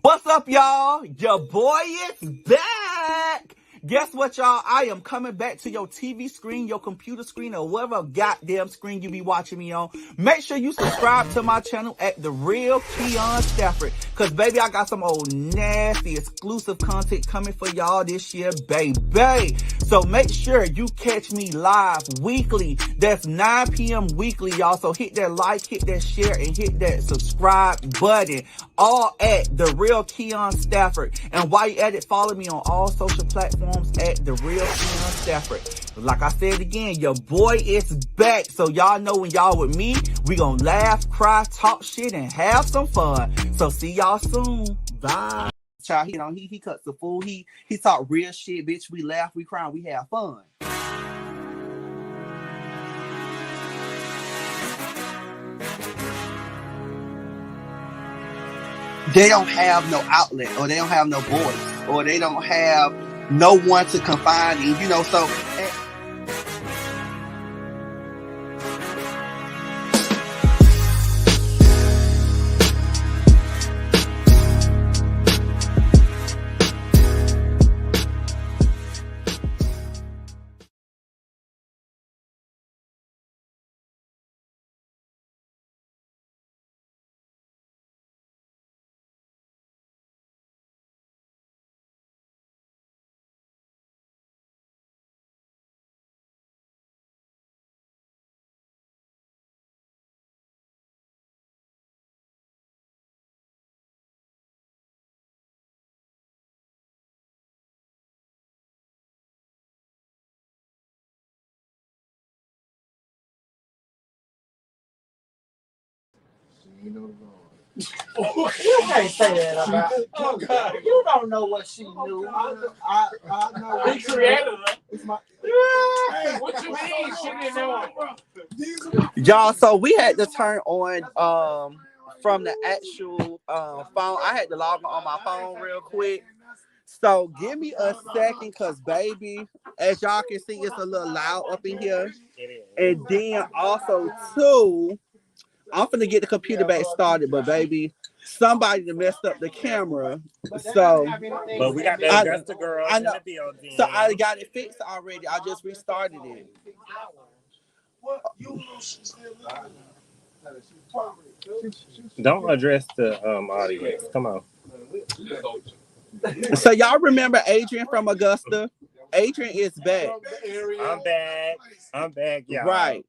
What's up, y'all? Your boy is back. Guess what, y'all? I am coming back to your TV screen, your computer screen, or whatever goddamn screen you be watching me on. Make sure you subscribe to my channel at The Real KeonStafford. Cause baby, I got some old nasty exclusive content coming for y'all this year, baby. So make sure you catch me live weekly. That's 9 p.m. weekly, y'all. So hit that like, hit that share, and hit that subscribe button. All at The Real KeonStafford. And while you at it, follow me on all social platforms at The Real KeonStafford. Like I said again, your boy is back. So y'all know when y'all with me, we gonna laugh, cry, talk shit, and have some fun. So see y'all soon. Bye. Child, he cuts the fool. He talk real shit, bitch. We laugh, we cry, we have fun. They don't have no outlet, or they don't have no voice, or they don't have no one to confide in, so. You can't say that about. Oh God! You don't know what she knew. I know. He created her. It's my. Hey, what you mean? She didn't know. Y'all, so we had to turn on from the actual phone. I had to log on my phone real quick. So give me a second, cause baby, as y'all can see, it's a little loud up in here. And then also too, I'm finna get the computer back started, but baby, somebody messed up the camera. So, but we got the Augusta girl in the building. So I got it fixed already. I just restarted it. Don't address the audience. Come on. So y'all remember Adrian from Augusta? Adrian is back. I'm back, y'all. Right.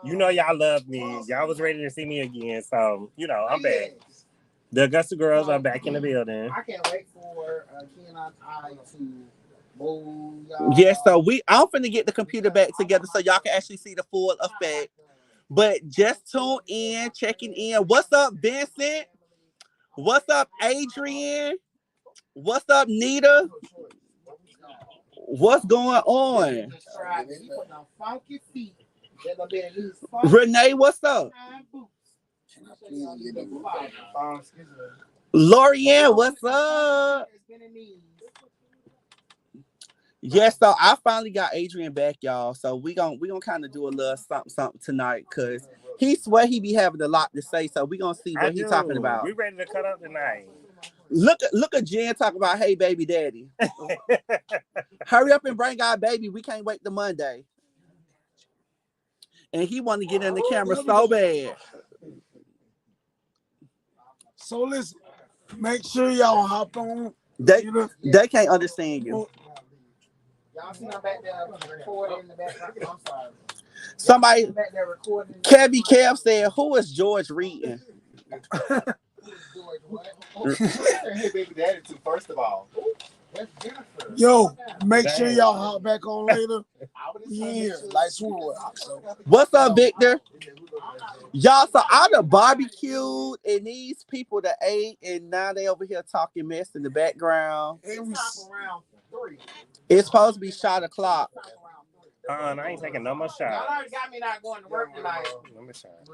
You know y'all love me. Y'all was ready to see me again, so I'm back. The Augusta girls are back in the building. I can't wait for Keon and I to move. Yeah, so I'm finna get the computer back together so y'all can actually see the full effect. But just tune in, checking in. What's up, Vincent? What's up, Adrian? What's up, Nita? What's going on? Renee, what's up? Lorianne, what's up? Yes, so I finally got Adrian back, y'all. So we gonna kind of do a little something tonight, cause he swear he be having a lot to say. So we gonna see what he's talking about. We ready to cut up tonight. Look at Jen talking about, hey baby daddy. Hurry up and bring our baby. We can't wait till Monday. And he want to get in the camera so bad. So listen, make sure y'all hop on. They can't understand you. Y'all see I'm back there recording in the background. I'm sorry. Somebody, Kevy Kev said, who is George reading? Hey, baby daddy, too, first of all. Yo, make sure y'all hop back on later. Yeah, like swore. What's up, Victor? Y'all, so I done barbecued and these people that ate, and now they over here talking mess in the background. It's supposed to be shot o'clock. I ain't taking no more shots. Y'all already got me not going to work tonight. No more shots.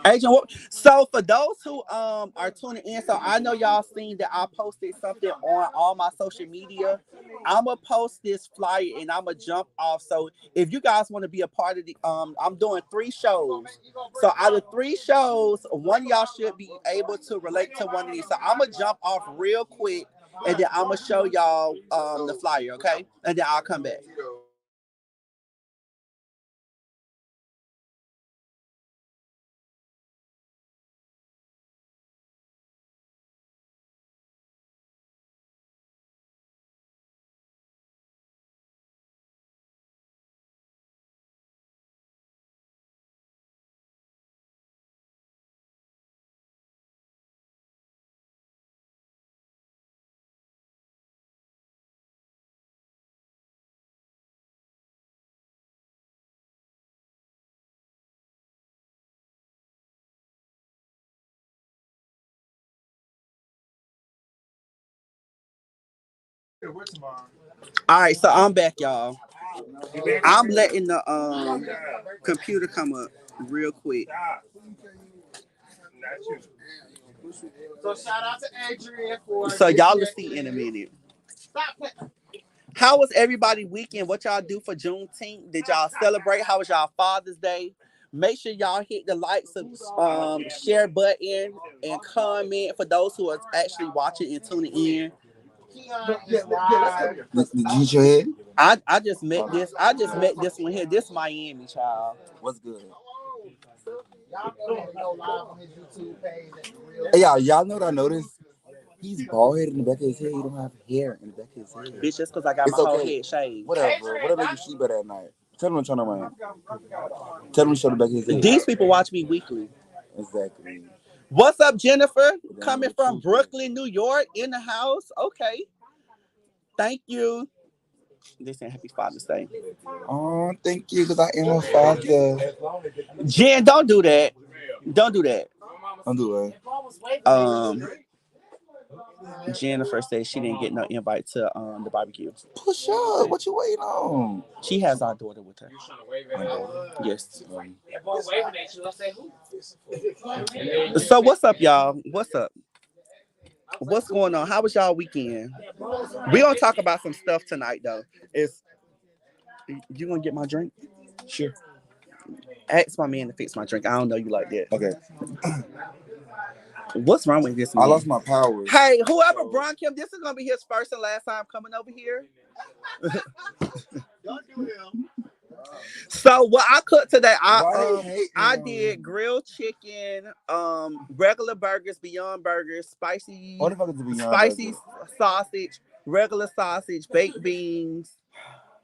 Agent, so for those who are tuning in, so I know y'all seen that I posted something on all my social media. I'ma post this flyer and I'ma jump off. So if you guys want to be a part of the I'm doing 3 shows. So out of 3 shows, one of y'all should be able to relate to one of these. So I'ma jump off real quick and then I'ma show y'all the flyer, okay? And then I'll come back. All right, so I'm back, y'all. I'm letting the computer come up real quick. So shout out to Adrian for. So y'all will see in a minute. Stop it. How was everybody weekend? What y'all do for Juneteenth? Did y'all celebrate? How was y'all Father's Day? Make sure y'all hit the like, share button, and comment for those who are actually watching and tuning in. Did you eat your head? I just met this. I just met this one here. This Miami child. What's good? Y'all go live on his YouTube page. Hey, y'all know what I noticed? He's bald headed in the back of his head. He don't have hair in the back of his head. Bitch, just because I got It's my whole okay. head shaved. Whatever make you sleep better at night. Tell him to turn around. Tell him to show the back of his head. These people watch me weekly. Exactly. What's up, Jennifer? Coming from Brooklyn, New York, in the house. Okay. Thank you. They saying happy Father's Day. Oh, thank you, because I am a father. Jen, don't do that. Don't do that. Don't do it. Jennifer said she didn't get no invite to the barbecue. Push up. What you waiting on? She has our daughter with her. Yes. So what's up, y'all? What's up? What's going on? How was y'all weekend? We gonna talk about some stuff tonight, though. You gonna get my drink? Sure. Ask my man to fix my drink. I don't know you like that. Okay. What's wrong with this man? I lost my powers. Hey, whoever brought him, this is gonna be his first and last time coming over here. Don't do him. So what I cooked today, I did grilled chicken, regular burgers, Beyond Burgers, spicy sausage, regular sausage, baked beans.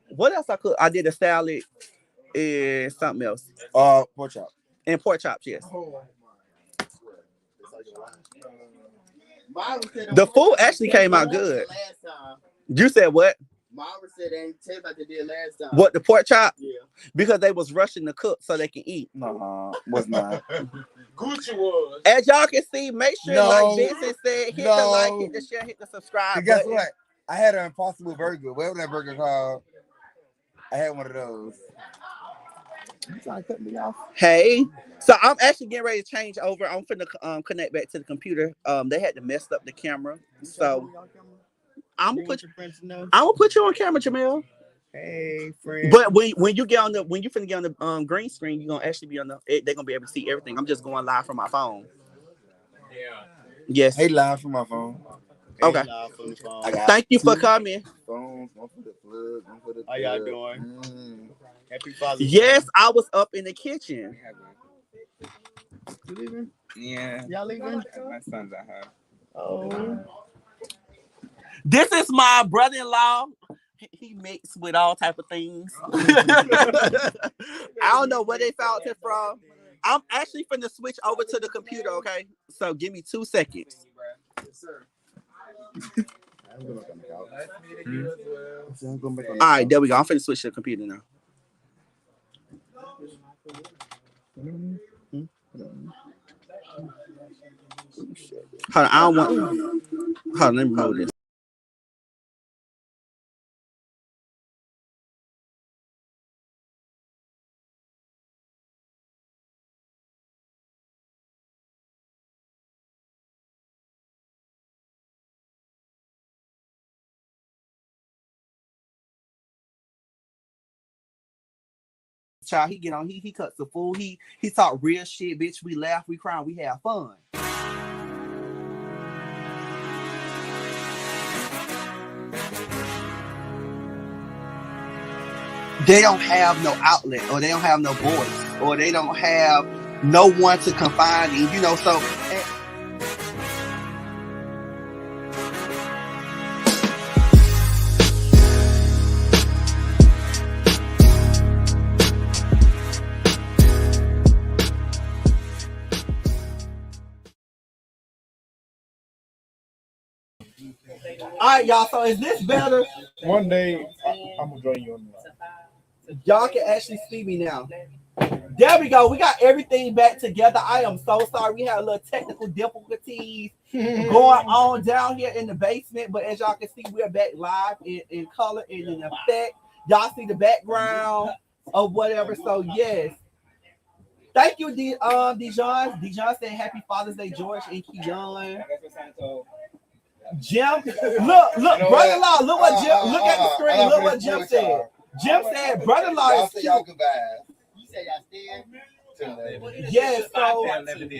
What else I cooked? I did a salad and something else. Pork chop. And pork chops, yes. The food actually came out good. You said what? Mara said they ain't taste like they did last time. What, the pork chop? Yeah. Because they was rushing to cook so they can eat. No, was not. Gucci was. As y'all can see, make sure, like Vincent said, hit the like, hit the share, hit the subscribe. And guess what? I had an Impossible Burger. Whatever that burger called, I had one of those. You trying to cut me off? Hey, so I'm actually getting ready to change over. I'm finna connect back to the computer. They had to mess up the camera, so I'm gonna put you on camera, Jamel. Hey, friend. But when you finna get on the green screen, you're gonna actually be on they're gonna be able to see everything. I'm just going live from my phone. Yeah. Yes. Hey, live from my phone. Okay. Thank you for coming. Phones, one for the plug, one for the How y'all doing? Happy Father's Day. Yes, I was up in the kitchen. You leaving? Yeah. Y'all leaving? My son's at home. Oh. This is my brother-in-law. He mixed with all type of things. I don't know where they found it from. I'm actually finna switch over to the computer, okay? So give me 2 seconds. Yes, sir. All right, there we go. I'm finna switch to the computer now. Hold on, I don't want. Hold on, let me remove this. child, he get on, he cuts the fool, he talk real shit, bitch. We laugh, we cry, we have fun. They don't have no outlet, or they don't have no voice, or they don't have no one to confide in, you know. So all right, y'all. So is this better? One day, I'm gonna join you on that. Y'all can actually see me now. There we go. We got everything back together. I am so sorry. We had a little technical difficulties going on down here in the basement. But as y'all can see, we're back live in color and in effect. Y'all see the background of whatever. So yes. Thank you, Dijon. Dijon said happy Father's Day, George and Keon. Jim, look, brother-in-law, look what Jim, look at the screen, look what Jim said. Jim said, brother-in-law is cute. You said y'all still? Yes, so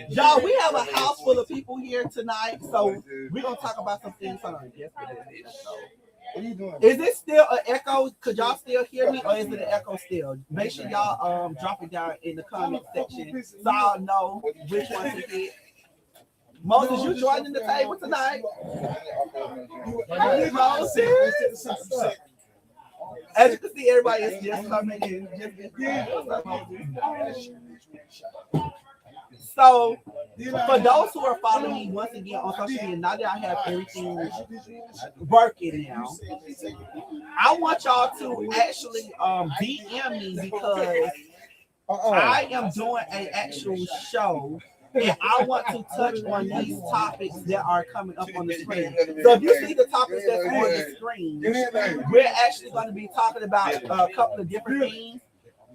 y'all, we have a house full of people here tonight, so we're gonna talk about some things. Hold on, What are you doing? is it still an echo? Could y'all still hear me, or is it an echo still? Make sure y'all drop it down in the comment section so I'll know which one to hit. Moses, you joining the table tonight? Hey, Moses. As you can see, everybody is just coming in. So, for those who are following me once again on social media, now that I have everything working now, I want y'all to actually DM me because I am doing an actual show. And I want to touch on these topics that are coming up on the screen. So if you see the topics that's on the screen, we're actually going to be talking about a couple of different things.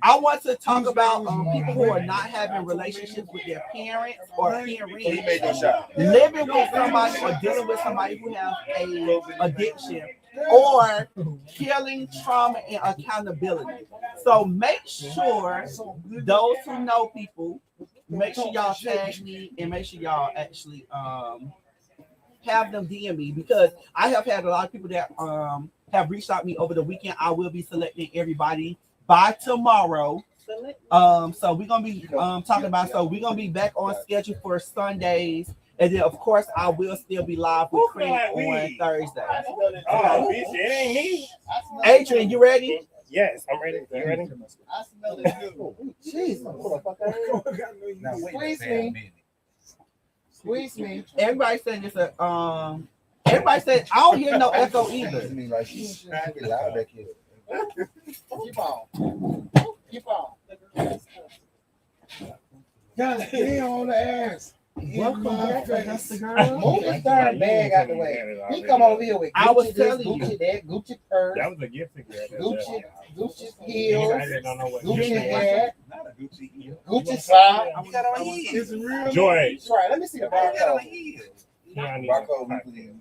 I want to talk about people who are not having relationships with their parents or parents, living with somebody or dealing with somebody who has a addiction, or healing, trauma, and accountability. So make sure those who know people, make sure y'all tag me and make sure y'all actually have them DM me, because I have had a lot of people that have reached out to me over the weekend. I will be selecting everybody by tomorrow. So we're gonna be talking about, so we're gonna be back on schedule for Sundays, and then of course I will still be live with Craig on Thursday. Oh, bitch, it ain't me. Adrian, you ready? Yes, I'm ready. You ready? I smell it. Jesus. Squeeze me. Squeeze me. Everybody said it's a everybody said I don't hear no echo either. Keep on. Keep on. God damn on the ass. Welcome back, Augusta girl. Move this darn bag out the way. He come over here with Gucci I was this, telling you. Gucci that, Gucci purse, That was a gift to get. Gucci heels, I don't know what Gucci hat, Not a Gucci heel. Gucci socks. You got on heels. Is it real? George. Right, let me see the barcode. Barcode, please.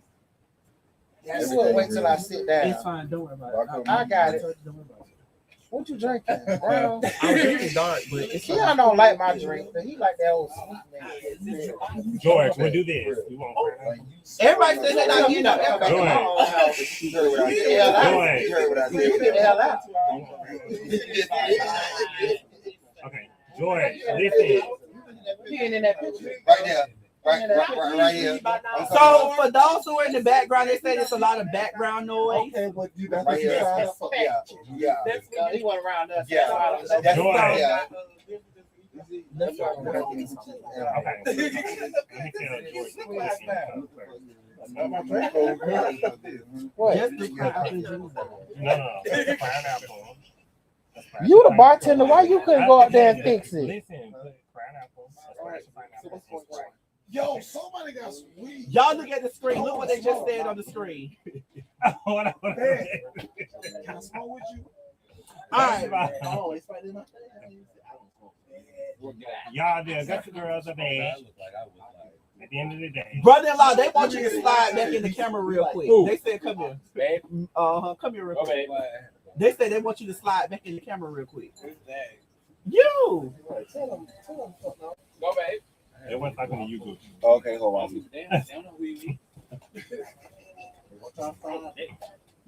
This will wait till I sit down. It's fine, don't worry about it. I got it. What you drinking? Brown? I'm drinking dark, but it's Keon don't like my drink, but he like that old sweet man. George, we'll do this. You won't. everybody said they not getting no George. echo. You get the hell out. Okay, George, listen. He ain't in that picture. Right there. Right here. So for those who are in the background, they say there's a lot of background noise. Okay, but you got Right here. Yeah. He went around us. Yeah. George. Yeah. That's right. Okay. Let me tell George. What? Just the pineapple. No. That's the pineapple. You the bartender. Why you couldn't go out there and fix it? Listen, put pineapple. Pineapple. Yo, somebody got sweet. Y'all look at the screen. Look what they just said on the screen. Hold on. Can I smoke with you? All right. Y'all, the Augusta girls are bad. At the end of the day. Brother-in-law, they want you to slide back in the camera real quick. They said, come here. Come here real quick. They said they want you to slide back in the camera real quick. You. Go, babe. They weren't talking to you, Gucci. Okay, hold on.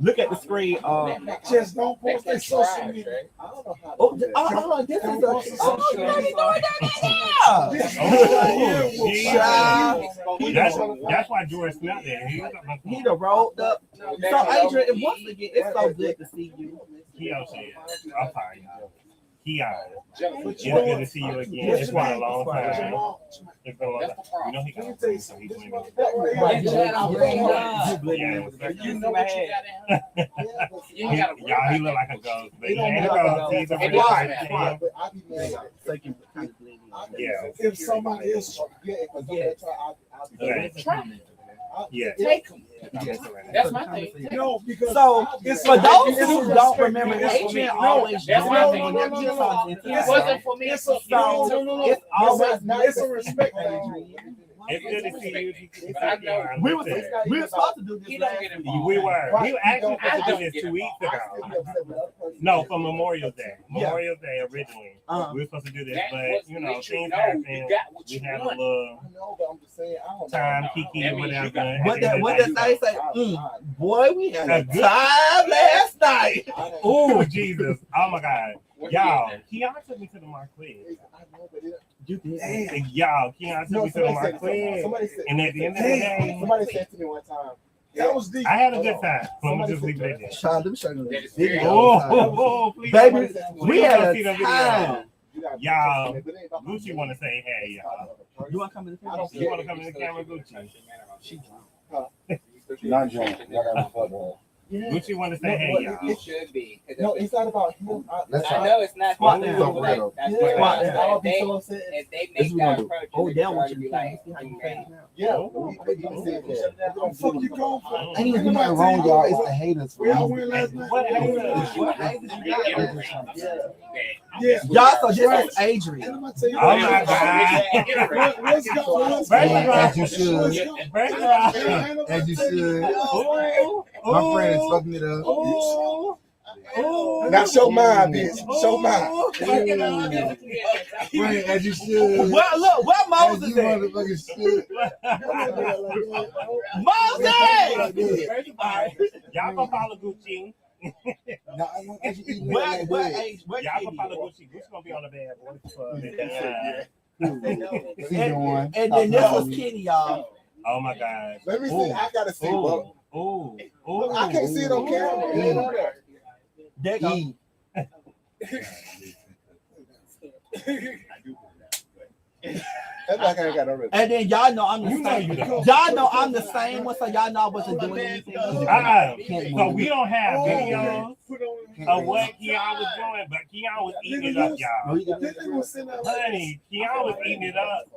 Look at the screen. Just don't post their social media. This is That's why George smelled it. He done rolled up. So Adrian, once again, it's so good to see you. Keon said, I'm fine, y'all. Keon, it's good to see you again. It's been a long time. It's been a long time. You know he got to so he's doing y'all, he look like a ghost, but he ain't a ghost. He's a real yeah. If somebody else, Yeah. Take them. That's my thing. no, because So for those who don't remember, Adrian always joins me whenever he talks. It wasn't for me. So it's always it's a respect thing. It's good to see you. we were supposed to do this last week. We were. We were actually supposed to do this 2 weeks ago. No, for Memorial Day. Memorial Day originally. We were supposed to do this, but you know, things happen. We had a little time, Kiki, whatever. What did they say? Boy, we had a time last night. Oh, Jesus. Oh, my God. Y'all, Keon took me to the Marquis. Y'all, Keon took me to the Marquis. And at the end of the day, somebody said to me one time, That was deep. I had a good time. Let me just leave it there. Child, let me show you this video. Oh, please. Baby, Please we had don't a see the video. time. Y'all, Gucci want to say hey, y'all. You want to come in the camera? You want to come in the camera, Gucci? Not drunk. Y'all gotta fuck her. Gucci want to say hey, y'all. It should be. No, it's not about him. I know it's not. Squat That's down. what Squat down. I'll be so upset. if they make that approach, Oh, down what you you like. see how you face now. Yeah. What the fuck you going for? Ain't even nothing wrong, y'all. It's the haters. We all win last night. What haters? What haters you got? Yeah. Y'all, so this is Adrian. I'm gonna tell you Oh, my God. Let's go. As you should. First of all, As you should. oh, My friend is fucking it up. Now show mine, bitch. Show mine. Right, as you should. Well, look, where As Moses you at? motherfucking should. Moses! y'all gonna follow Gucci. Nah, I want you to eat Where like age? Where Y'all gonna Kitty follow at? Gucci. Gucci gonna be on the bad boy for Season 1. And then this was Kitty, y'all. Oh my God. Let me see. I gotta see. But Oh, I can't see it on camera. It ain't on there. There you go. That's like I ain't got no rhythm. And then y'all know I'm the You know same. you don't. Y'all know I'm the same one, so y'all know I wasn't doing anything. So we don't have videos of what Keon was doing, but Keon was eating it up, y'all. Honey, Keon was eating it up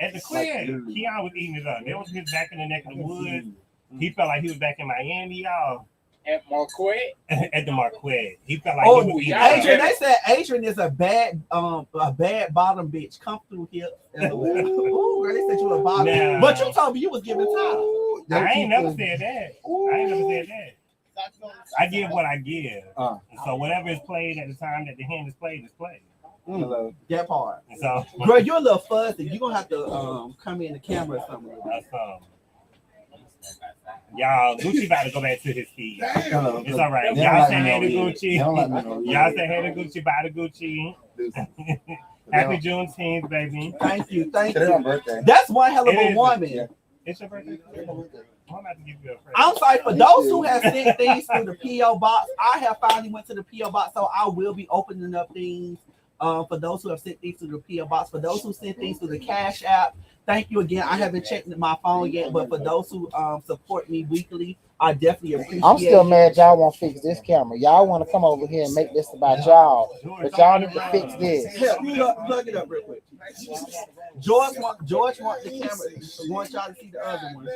at the crib. Keon was eating it up. There was his back in the neck of the woods. He felt like he was back in Miami, y'all. At Marquette. At the Marquette. He felt like Oh, he was eating Adrian, it up. they said Adrian is a bad bottom bitch. Come through here. Ooh, girl, they said you a bottom. Nah. But you told me you was giving time. I ain't never said that. I ain't never said that. I give what I give. So whatever is played at the time that the hand is played is played. Hello. That part. So Girl, you're a little fuzzy. You're gonna have to come in the camera or something. that's y'all, Gucci about to go back to his feet. Hello. It's all right. They don't Y'all like say me hey no to weed. They Gucci. don't like me no weed. Y'all say hey to Gucci, bye to Gucci. Happy Juneteenth, baby. Thank you. Today's my birthday. That's one hell of It a is. woman. It's your birthday? I'm about to give you a present. I'm sorry for those who have sent things through the PO box. I have finally went to the PO box, so I will be opening up things. For those who have sent things through the PO box, for those who sent things through the Cash App, thank you again. I haven't checked my phone yet, but for those who support me weekly, I definitely appreciate. I'm still mad y'all won't fix this camera. Y'all want to come over here and make this about y'all, but y'all need to fix this. Here, plug it up real quick. George want the camera. Want y'all to see the other one.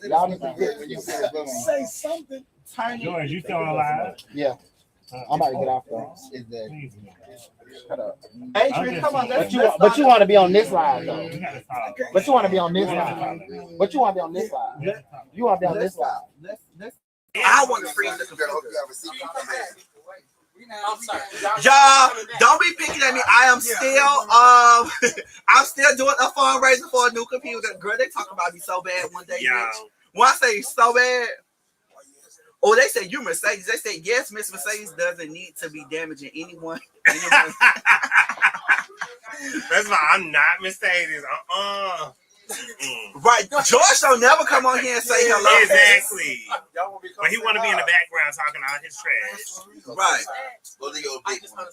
Y'all need to fix this. Say something. Turn it. George, you still alive? Yeah, I'm about to get off though. Please. Shut up. Adrian, come on. But you want to be on this live though. We gotta talk. But you want to be on this live. But you want to be on this live. You want to be on this live. Let's I want to freeze the computer. Y'all, don't be picking at me. I am still I'm still doing a fundraiser for a new computer. Girl, they talk about me so bad one day, bitch. When I say so bad, oh, they said you Mercedes. They said yes, Miss Mercedes doesn't need to be damaging anyone. That's why I'm not Mercedes. Right, George don't never come on here and say hello. Exactly. But he want to be in the background talking all his trash. Right. Go to your big one.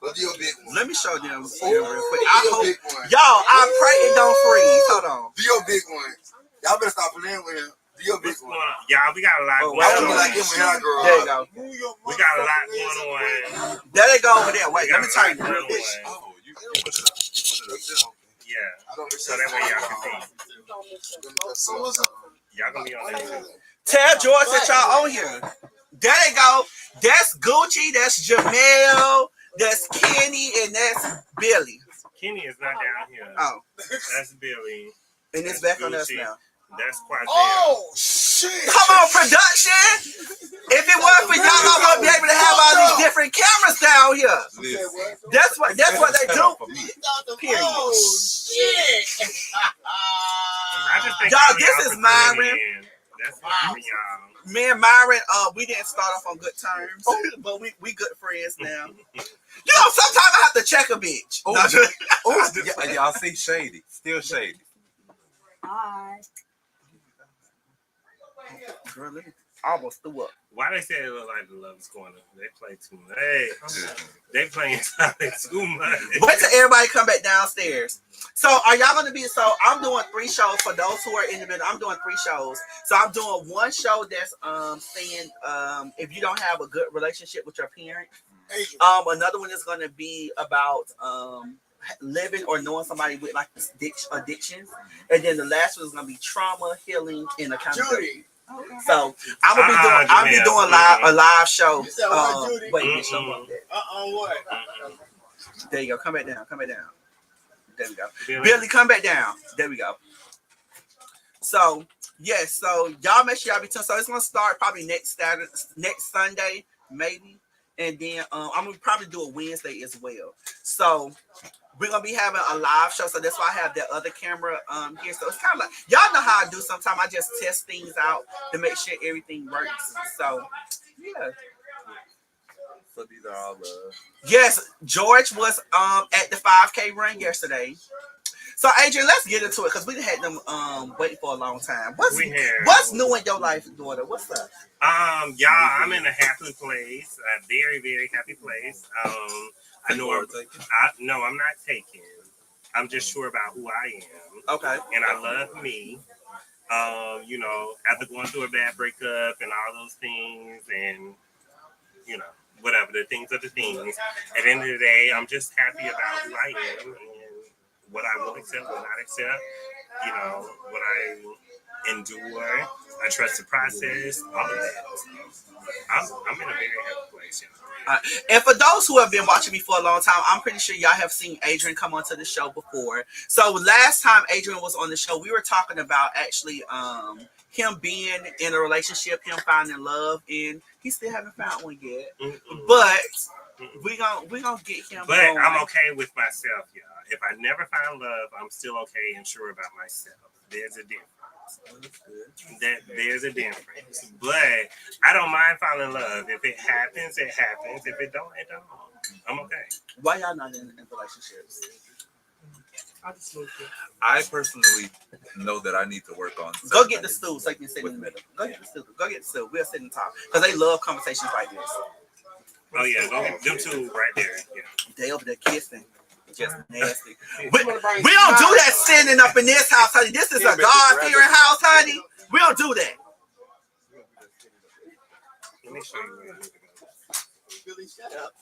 Go to your big one. Let me show them real quick. I hope, y'all, I pray it don't freeze. Hold on. Do your big one. Y'all better stop playing with him. Do your big one. Y'all, we got a lot going I on. want to be like him when y'all grow up. There you go. We got a lot going on. There they go over there. Wait, let me turn it real quick. Oh, you put it up. Yeah. So that way y'all can see. Y'all gonna be on there too. Tell George that y'all on here. There they go. That's Gucci. That's Jamel. That's Kenny, and that's Billy. Kenny is not down here. Oh, That's Billy. and it's back on us now. That's Quadrille. Oh shit! Come on, production. If it wasn't for y'all, I wouldn't be able to have all these different cameras down here. That's what they do. Period. Oh shit! I just think Y'all, all this y'all is for Myron. tuning in. That's fine for y'all. Me and Myron, we didn't start off on good terms, but we good friends now. You know, sometimes I have to check a bitch. Y'all see shady, still shady. Hi. Girl, let me almost threw up. Why they say it look like the Love's Corner? They play too much. Hey, they playing too much. Wait till everybody come back downstairs. So are y'all gonna be? So I'm doing 3 shows for those who are individual. I'm doing 3 shows. So I'm doing one show that's saying if you don't have a good relationship with your parents. Another one is gonna be about living or knowing somebody with like addictions, and then the last one is gonna be trauma healing and accountability. So I'm gonna be doing a live show. Wait, bitch, don't want that. What? There you go. Come back down. Come back down. There we go. Billy, come back down. There we go. So yes, so y'all make sure y'all be tuned. So it's gonna start probably next Sunday, maybe, and then I'm gonna probably do a Wednesday as well. So we're gonna be having a live show, so that's why I have that other camera here. So it's kind of like y'all know how I do. Sometimes I just test things out to make sure everything works. So yeah. So these are all the. Yes, George was at the 5K run yesterday. So Adrian, let's get into it because we had them waiting for a long time. What's new in your life, daughter? What's up? Y'all, I'm in a happy place, a very, very happy place. No, I'm not taking. I'm just sure about who I am. Okay. And I love me. You know, after going through a bad breakup and all those things, and you know, whatever the things are the things. At the end of the day, I'm just happy about who I am and what I will accept, will not accept. You know, what I endure. I trust the process. All of that. I'm in a very happy place. And for those who have been watching me for a long time, I'm pretty sure y'all have seen Adrian come onto the show before. So last time Adrian was on the show, we were talking about actually him being in a relationship, him finding love, and he still haven't found one yet. But we gonna get him. But going. I'm okay with myself, y'all. If I never find love, I'm still okay and sure about myself. There's a difference. There's a difference. But I don't mind falling in love. If it happens, it happens. If it don't, it don't. I'm okay. Why y'all not in relationships? I personally know that I need to work on. Go get the stool so you can sit in the middle. Go get the stool. Go get the stool. We'll sit in the top because they love conversations like this. Oh yeah, go them two right there. Yeah. They over there kissing. Just nasty. We don't do that standing up in this house, honey. This is a God-fearing house, honey. We don't do that. Let me show you where you need to go. Billy, shut up.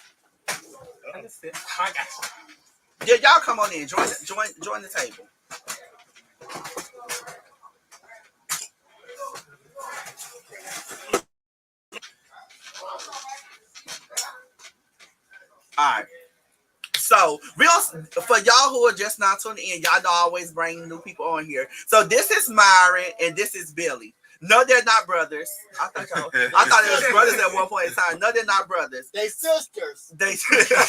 Yeah, y'all come on in. Join the table. All right. So, for y'all who are just now tuning in, y'all don't always bring new people on here. So, this is Myron and this is Billy. No, they're not brothers. I thought it was brothers at one point in time. No, they're not brothers. They sisters. They say sisters.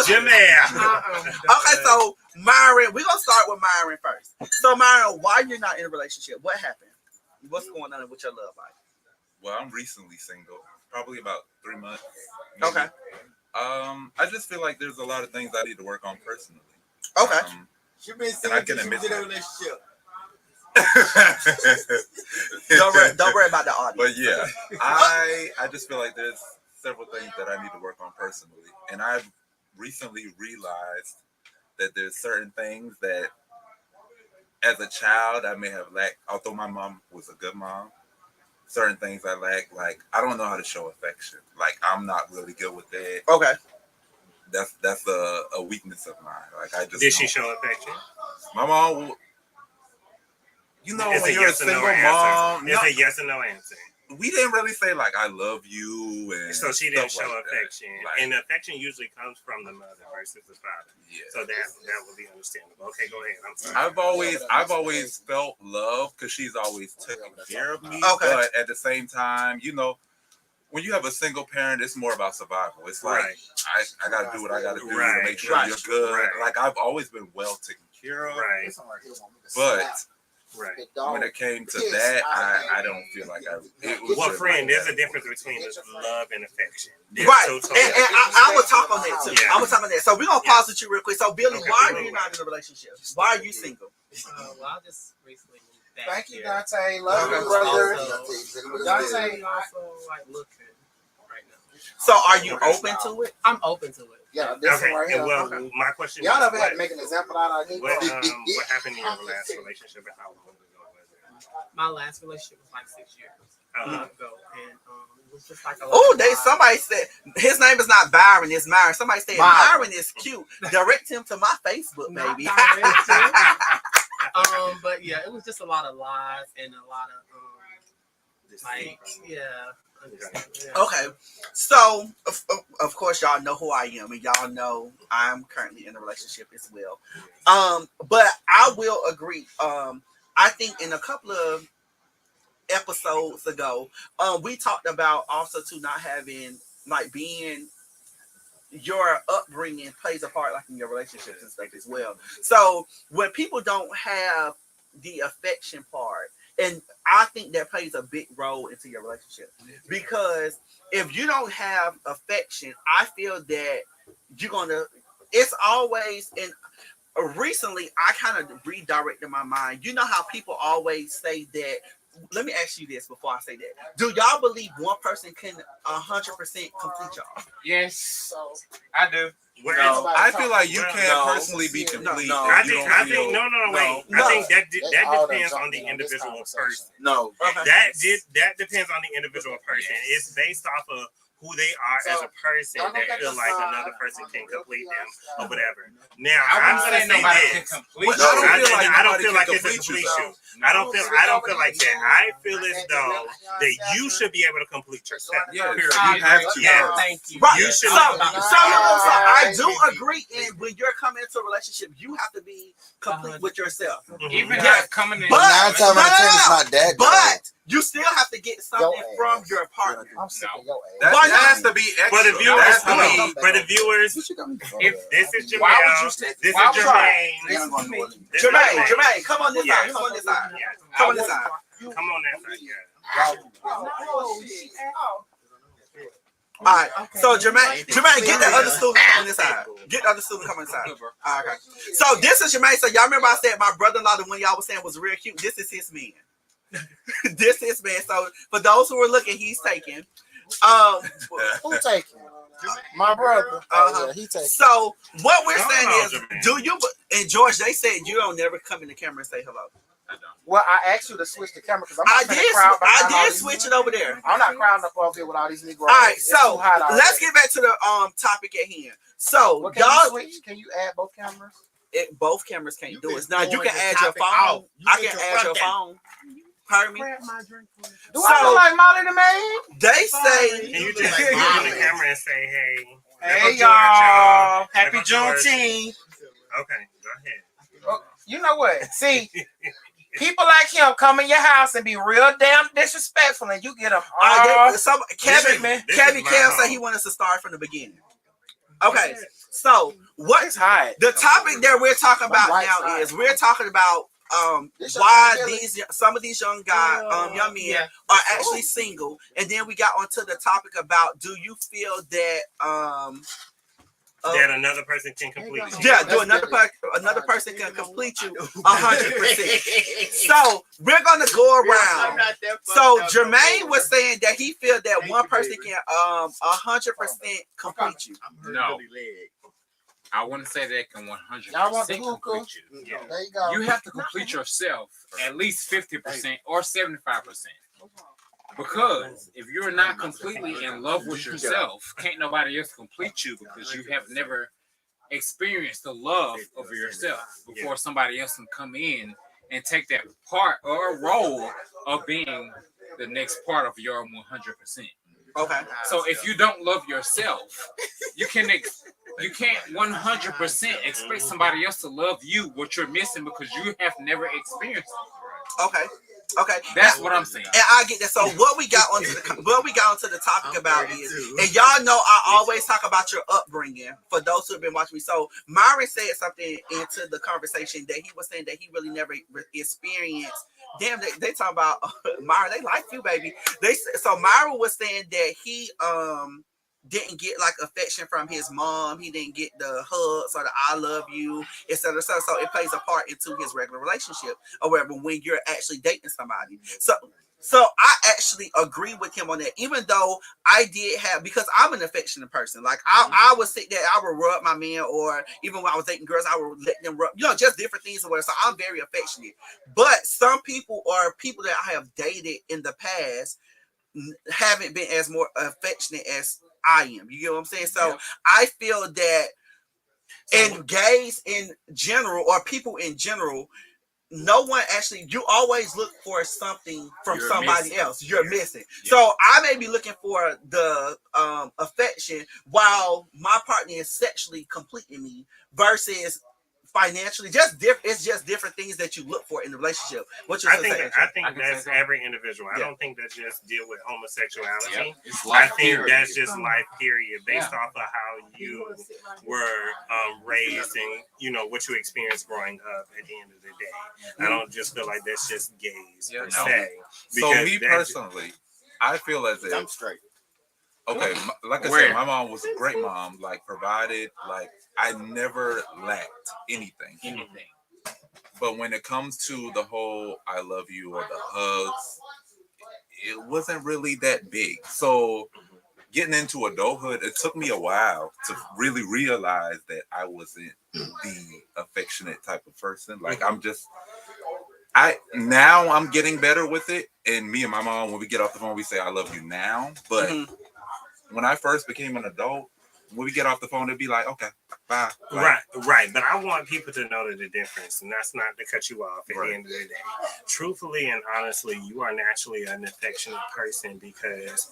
Okay, so Myron, we're gonna start with Myron first. So Myron, why you're not in a relationship? What happened? What's going on with your love life? Well, I'm recently single, probably about 3 months. Maybe. Okay. I just feel like there's a lot of things I need to work on personally. Okay. You've been single since you was in a relationship. Don't worry about the audience. But yeah, I just feel like there's several things that I need to work on personally, and I've recently realized that there's certain things that, as a child, I may have lacked. Although my mom was a good mom, certain things I lack. Like I don't know how to show affection. Like I'm not really good with that. Okay. That's a weakness of mine. Like I just did she show affection? My mom. You know, it's when a you're yes a single or no mom, answer. It's a yes or no answer. We didn't really say like I love you, and so she didn't show like affection, like, and affection usually comes from the mother versus the father. Yeah. So that would be understandable. Okay, go ahead. I'm sorry. I've always felt love because she's always taken care of me. Okay. But at the same time, you know, when you have a single parent, it's more about survival. It's like I gotta do what I gotta do to make sure you're good. Right. Like I've always been well taken care of. Right. But right. when it came to that, I don't feel like well, friend, there's a difference between love and affection. Right. And I will talk on that too. Yeah. I will talk on that. So we're gonna pause with you real quick. So Billy, why are you not in a relationship? Why are you single? Well, I just recently moved back. Thank you, Dante. Love you, brother. Dante also like looking right now. So are you open to it? I'm open to it. Yeah, this one right here. Well, my question y'all is, never had to make an example out of me. What happened in your last relationship and how long ago was it? My last relationship was like 6 years ago, and it was just like a. Oh, somebody said his name is not Byron, it's Myron. Somebody said Byron is cute. Direct him to my Facebook, baby. But yeah, it was just a lot of lies and a lot of like Okay, so of course y'all know who I am, and y'all know I'm currently in a relationship as well. But I will agree. I think in a couple of episodes ago, we talked about also to not having like being your upbringing plays a part like in your relationships and stuff as well. So when people don't have the affection part, and I think that plays a big role into your relationship, because if you don't have affection, I feel that you're gonna. It's always in. Recently, I kind of redirected my mind. You know how people always say that. Let me ask you this before I say that. Do y'all believe one person can 100% complete y'all? Yes, I do. No, I feel like you can't personally be complete. No, I think I think that depends on the individual person. No, that depends on the individual person. It's based off of who they are as a person that feel like another person can complete them or whatever. Now, I'm gonna say this. I don't feel like it's a complete you. I don't feel like that. I feel as though that you should be able to complete yourself. Yeah, you have to. Thank you. You should. So I do agree. And when you're coming into a relationship, you have to be complete with yourself. Even not coming in. But 9 times out of 10, it's not that. But you still have to get something from your partner. I'm sick of your That has to be extra. But the viewers, if this is Jamel, this is Jermaine. Jermaine, come on this side. Come on this side. Come on this side. Come on that side. Yeah. All right. So Jermaine, get the other student come on this side. Get the other student come on this side. All right. So this is Jermaine. So y'all remember I said my brother-in-law, the one y'all was saying was real cute. This is his man. This is man. So for those who are looking, he's taking. Who taking? My brother. He taking. So what we're saying is, do you? And George, they said you don't never come in the camera and say hello. Well, I asked you to switch the camera because I did switch it over there. I'm not crowding up over here with all these Negroes. All right, so let's get back to the topic at hand. So y'all switch? Can you add both cameras? Both cameras can't do it. Now you can add your phone. I can add your phone. Pardon me? Do I look like Molly the Maid? They say. Can you just look in the camera and say, hey. Hey, y'all. Happy Juneteenth. Okay, go ahead. You know what? See, People like him come in your house and be real damn disrespectful, and you get a Kevin Cam said he wanted us to start from the beginning. Okay, so what the topic that we're talking about now is we're talking about why some of these young men are actually single, and then we got onto the topic about do you feel that that another person can complete you. Yeah, another person can complete you 100%. So we're gonna go around. So Jermaine was saying that he feels that one person can 100% complete you. No. I want to say that can 100% complete you. Yeah. There you go. You have to complete yourself at least 50% or 75%. Because if you're not completely in love with yourself, can't nobody else complete you because you have never experienced the love of yourself before somebody else can come in and take that part or role of being the next part of your 100%. Okay. So if you don't love yourself, you can't 100% expect somebody else to love you what you're missing because you have never experienced it. Okay. That's what I'm saying. And I get that. So what we got onto the topic about is, and y'all know I always talk about your upbringing for those who have been watching me. So Myron said something into the conversation that he was saying that he really never experienced. Damn, they talking about Myron. They like you, baby. So Myron was saying that he didn't get like affection from his mom. He didn't get the hugs or the "I love you," etc. So it plays a part into his regular relationship or whatever when you're actually dating somebody. So I actually agree with him on that, even though I did have, because I'm an affectionate person. Like I would sit there, I would rub my man, or even when I was dating girls, I would let them rub, just different things or whatever. So I'm very affectionate. But some people or people that I have dated in the past haven't been as more affectionate as I am. You get what I'm saying? So I feel that in gays in general or people in general, no one actually, you always look for something from somebody else. You're missing. So I may be looking for the affection while my partner is sexually completing me versus financially. It's just different things that you look for in the relationship. I think that's every individual. I don't think that just deal with homosexuality. I think that's just life period based off of how you were raised and what you experienced growing up at the end of the day. I don't just feel like that's just gays per se. So me personally, I feel as if I'm straight. Okay, like I said, my mom was a great mom, like provided, like I never lacked anything. But when it comes to the whole I love you or the hugs, it wasn't really that big. So getting into adulthood, it took me a while to really realize that I wasn't the affectionate type of person. Like I'm getting better with it. And me and my mom, when we get off the phone, we say I love you now. But when I first became an adult, when we get off the phone, it'd be like, okay, bye. Right. But I want people to know the difference, and that's not to cut you off at the end of the day. Truthfully and honestly, you are naturally an affectionate person because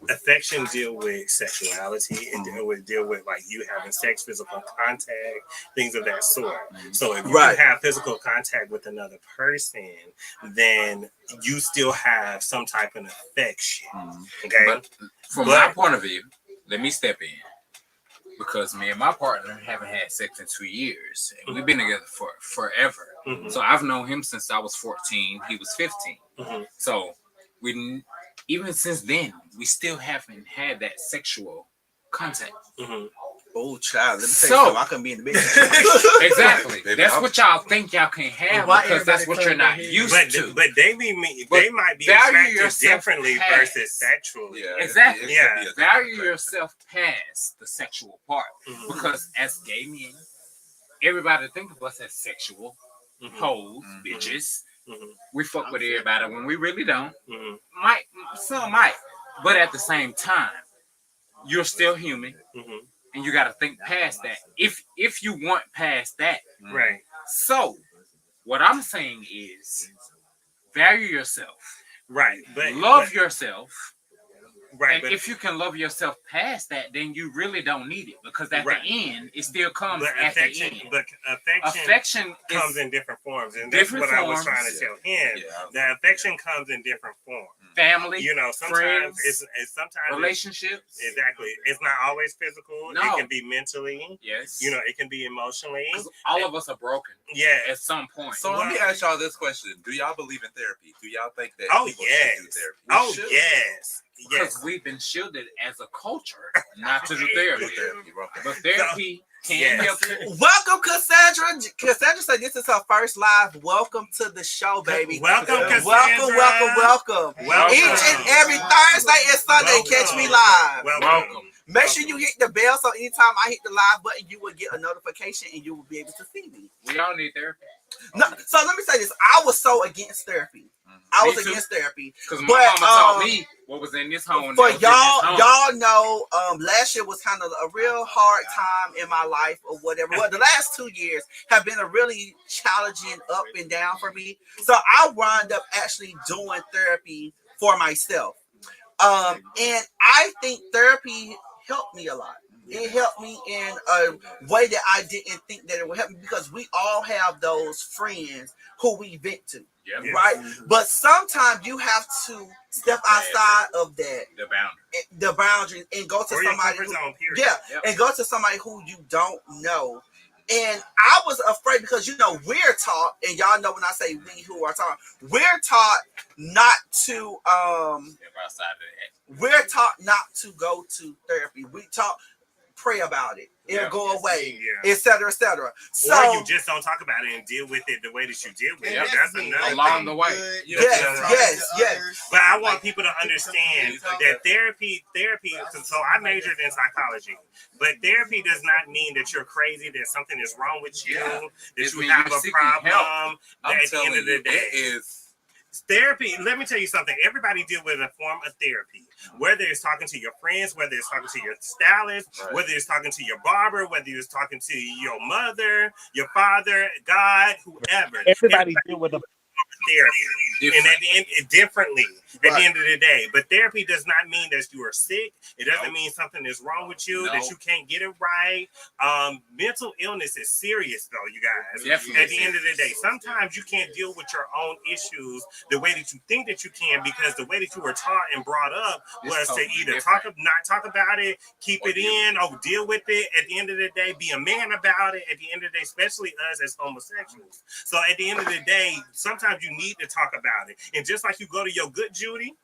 affection deal with sexuality and deal with like you having sex, physical contact, things of that sort. So if you have physical contact with another person, then you still have some type of affection. Okay. But from my point of view, let me step in. Because me and my partner haven't had sex in 2 years. And we've been together for forever. So I've known him since I was 14. He was 15. So even since then, we still haven't had that sexual contact. Oh, child. Let me tell you something. I couldn't be in the bed. Exactly. That's what y'all think y'all can have because that's what you're not used to. But they might be attracted differently versus sexually. Exactly. Value yourself past the sexual part. Because as gay men, everybody think of us as sexual hoes, bitches. We fuck with everybody when we really don't. Some might. But at the same time, you're still human. And you got to think past that. If you want past that. Right. So, what I'm saying is value yourself. Right. But love yourself. Right. And if you can love yourself past that, then you really don't need it, because at the end, it still comes at the end. But affection comes in different forms, and that's what I was trying to tell him. That affection comes in different forms. Family, sometimes friends, sometimes relationships. Exactly. It's not always physical. No. It can be mentally. Yes. It can be emotionally. All of us are broken. Yeah. At some point. So let me ask y'all this question: do y'all believe in therapy? Do y'all think that people should do therapy? Yes. Because we've been shielded as a culture not to do therapy. But therapy can help you. Welcome, Cassandra. Cassandra said this is her first live. Welcome to the show, baby. Welcome, Cassandra. Welcome. Each and every Thursday and Sunday, catch me live. Welcome. Make sure you hit the bell so anytime I hit the live button, you will get a notification and you will be able to see me. We all need therapy. No, so let me say this. I was so against therapy. I was against therapy. Because my mama taught me what was in this home. For y'all know, last year was kind of a real hard time in my life or whatever. Well, the last 2 years have been a really challenging up and down for me. So I wound up actually doing therapy for myself. And I think therapy helped me a lot. It helped me in a way that I didn't think that it would help me, because we all have those friends who we vent to. Yep. Right? But sometimes you have to step outside of that. The boundary and go to somebody and go to somebody who you don't know. And I was afraid because we're taught, and y'all know when I say we who are taught, we're taught not to we're taught not to go to therapy. We taught pray about it. It'll go away, etc., etc. So or you just don't talk about it and deal with it the way that you deal with it. That's another along the way. Yes. But I want people to understand that therapy. So I majored in psychology, but therapy does not mean that you're crazy, that something is wrong with you, that you have a problem. At the end of the day, therapy, let me tell you something. Everybody deal with a form of therapy, whether it's talking to your friends, whether it's talking to your stylist, whether it's talking to your barber, whether it's talking to your mother, your father, God, whoever. Everybody deal with a therapy and at the end differently at the end of the day. But therapy does not mean that you are sick. It doesn't mean something is wrong with you, that you can't get it right. Mental illness is serious though, you guys. Definitely. At the end of the day, sometimes you can't deal with your own issues the way that you think that you can, because the way that you were taught and brought up was to either not talk about it, keep it in, or deal with it. At the end of the day, be a man about it. At the end of the day, especially us as homosexuals. So at the end of the day, sometimes you need to talk about it. And just like you go to your good Judy,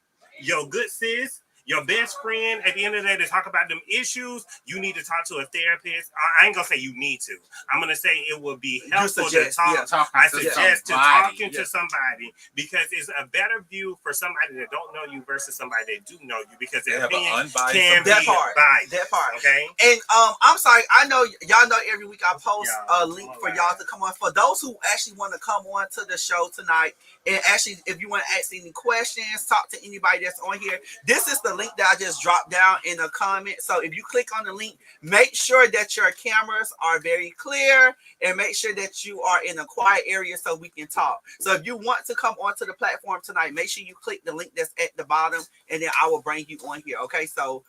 your good sis, your best friend, at the end of the day, to talk about them issues, you need to talk to a therapist. I ain't gonna say you need to. I'm gonna say it will be helpful to talk. I suggest talking to somebody, because it's a better view for somebody that don't know you versus somebody that do know you, because their opinion can be biased. That part. Okay. And I'm sorry. I know y'all know every week I post a link for y'all to come on. For those who actually want to come on to the show tonight, and actually, if you want to ask any questions, talk to anybody that's on here, this is the link that I just dropped down in the comment. So if you click on the link, make sure that your cameras are very clear and make sure that you are in a quiet area so we can talk. So if you want to come onto the platform tonight, make sure you click the link that's at the bottom, and then I will bring you on here. Okay, so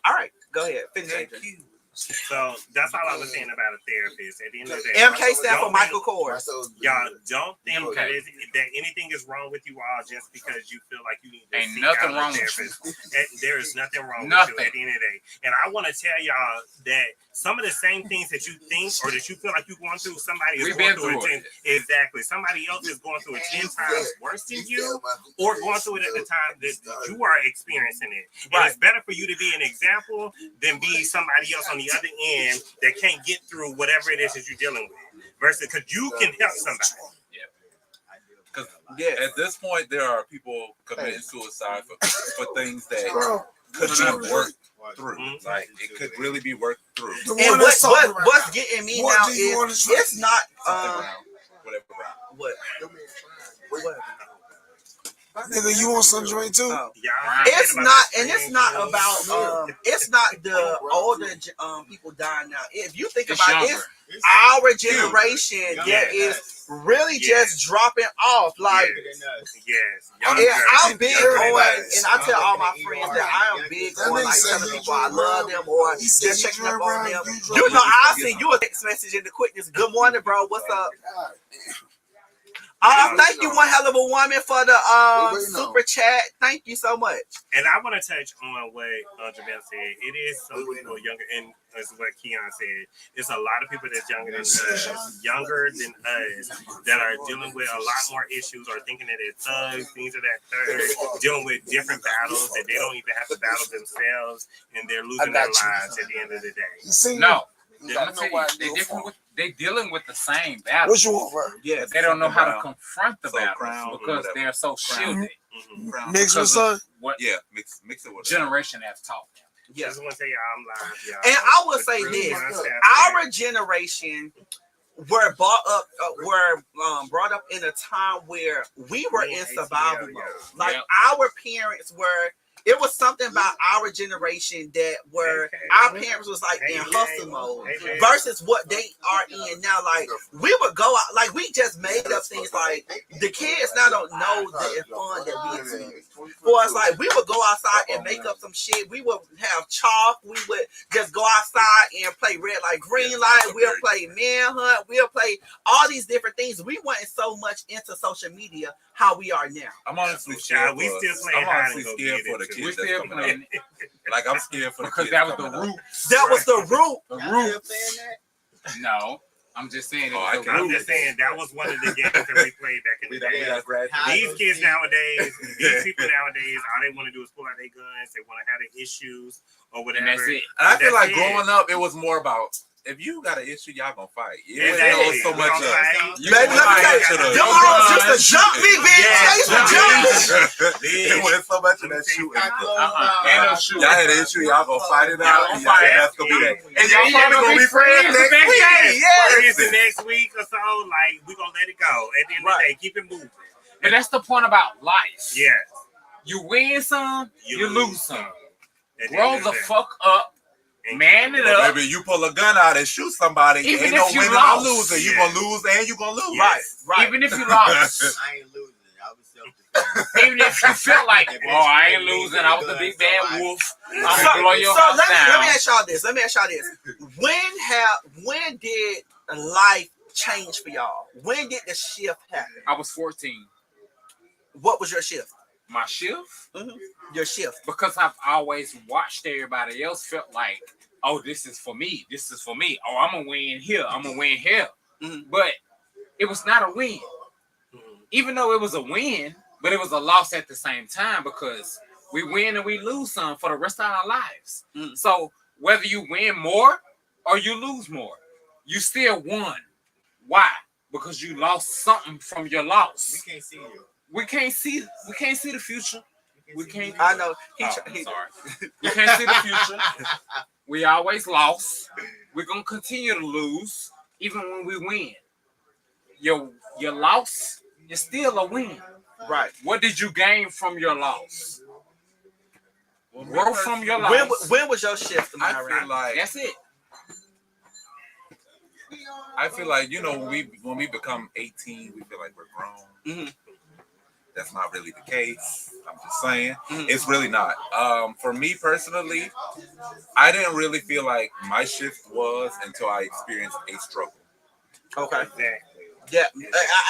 all right, go ahead. Finish. Thank you. So that's all I was saying about a therapist. At the end of the day, MK stand for Michael Kors. Y'all don't think that anything is wrong with you all just because you feel like you need to Ain't seek nothing out wrong a with therapist. There is nothing wrong with you at the end of the day. And I want to tell y'all that some of the same things that you think or that you feel like you're going through, somebody is going through it. Exactly. Somebody else is going through it 10 times worse than you, or going through it at the time that you are experiencing it. And it's better for you to be an example than be somebody else on the other end that can't get through whatever it is that you're dealing with, versus because you can help somebody. Because at this point, there are people committing suicide for things that could be worked through. Like, it could really be worked through. And what's getting me now is it's not whatever. What? Nigga, you want some joint too? It's not, and it's not about it's not the older people dying now. If you think about it, it's our generation that is really just dropping off. Like, yes. I'm big on, and I tell all my friends that I am big on like telling people I love them or just checking up on them. You know, I send you a text message in the quickness. Good morning, bro. What's up? Thank you, one hell of a woman, for the super chat. Thank you so much. And I want to touch on what Javelle said. It is some people younger, and as what Keon said, it's a lot of people that's younger than us that are dealing with a lot more issues or thinking that it's thugs, things of that third, dealing with different battles that they don't even have to battle themselves, and they're losing their lives at the end of the day. No. They're dealing with the same battle. What you want, bro? Yeah, they don't know how to confront the battle because they're so shielded. Mix with son? Yeah, mix it with generation has taught them. Yeah. Just want to tell y'all I'm live, y'all. And I will say this: our generation were brought up in a time where we were in survival mode. Like our parents were. It was something about our generation that where our parents was like in hustle mode versus what they are in now. Like we would go out, like we just made up things. Like the kids now don't know the fun that we experienced. For us, like we would go outside and make up some shit. We would have chalk. We would just go outside and play red light, green light. We'll play manhunt. We'll play all these different things. We weren't so much into social media how we are now. I'm honestly scared. We still play. I'm honestly scared for the kids. We still playing. Like I'm scared for the because kids. that was the root. That was the root. The root. No, I'm just saying. I'm just saying that was one of the games that we played back in the day. These kids nowadays, these people nowadays, all they want to do is pull out their guns. They want to have the issues or whatever. And that's it. And I feel like growing up, it was more about. If you got an issue, y'all gonna fight. Yeah, exactly. So much. Baby, let me tell you, them hoes used to jump me, bitch. They used to jump me. It wasn't so much of that shooting. Y'all had an issue, y'all gonna fight it out. And that's gonna be that. And y'all probably gonna be friends next week. Friends the next week or so. Like we gonna let it go. At the end of the day, keep it moving. And that's the point about life. Yeah. You win some, you lose some. Grow the fuck up. Man it up. Baby, you pull a gun out and shoot somebody. Even ain't if no you winning lost. or losing. You gonna lose and you gonna lose. Right. Even if you lost. I ain't losing. I was self-defense. Even if you felt like, I ain't losing. I was the big bad wolf. I'm gonna blow your house down. Let me ask y'all this. When did life change for y'all? When did the shift happen? I was 14. What was your shift? My shift? Mm-hmm. Your shift. Because I've always watched everybody else felt like, oh, this is for me. This is for me. Oh, I'm going to win here. I'm going to win here. Mm-hmm. But it was not a win. Even though it was a win, but it was a loss at the same time because we win and we lose some for the rest of our lives. Mm-hmm. So whether you win more or you lose more, you still won. Why? Because you lost something from your loss. We can't see you. We can't see the future. We can't. I know. Sorry. We can't see the future. We always lost. We're gonna continue to lose even when we win. Your loss is still a win. Right. What did you gain from your loss? Growth from your loss. When was your shift? I feel like that's it. I feel like when we become 18, we feel like we're grown. Mm-hmm. That's not really the case. I'm just saying. Mm-hmm. It's really not. For me personally, I didn't really feel like my shift was until I experienced a struggle. Okay. Exactly. Yeah,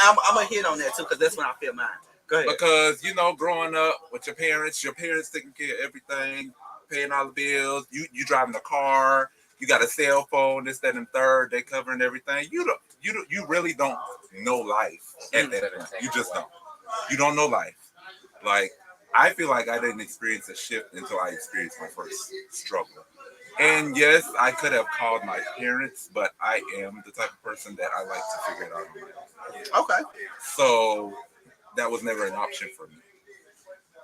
I'm going to hit on that too because that's when I feel mine. Go ahead. Because, growing up with your parents taking care of everything, paying all the bills, you driving the car, you got a cell phone, this, that, and third, they covering everything. You really don't know life at that point. You just don't. You don't know life. Like, I feel like I didn't experience a shift until I experienced my first struggle. And yes, I could have called my parents, but I am the type of person that I like to figure it out on my own. Okay. So that was never an option for me.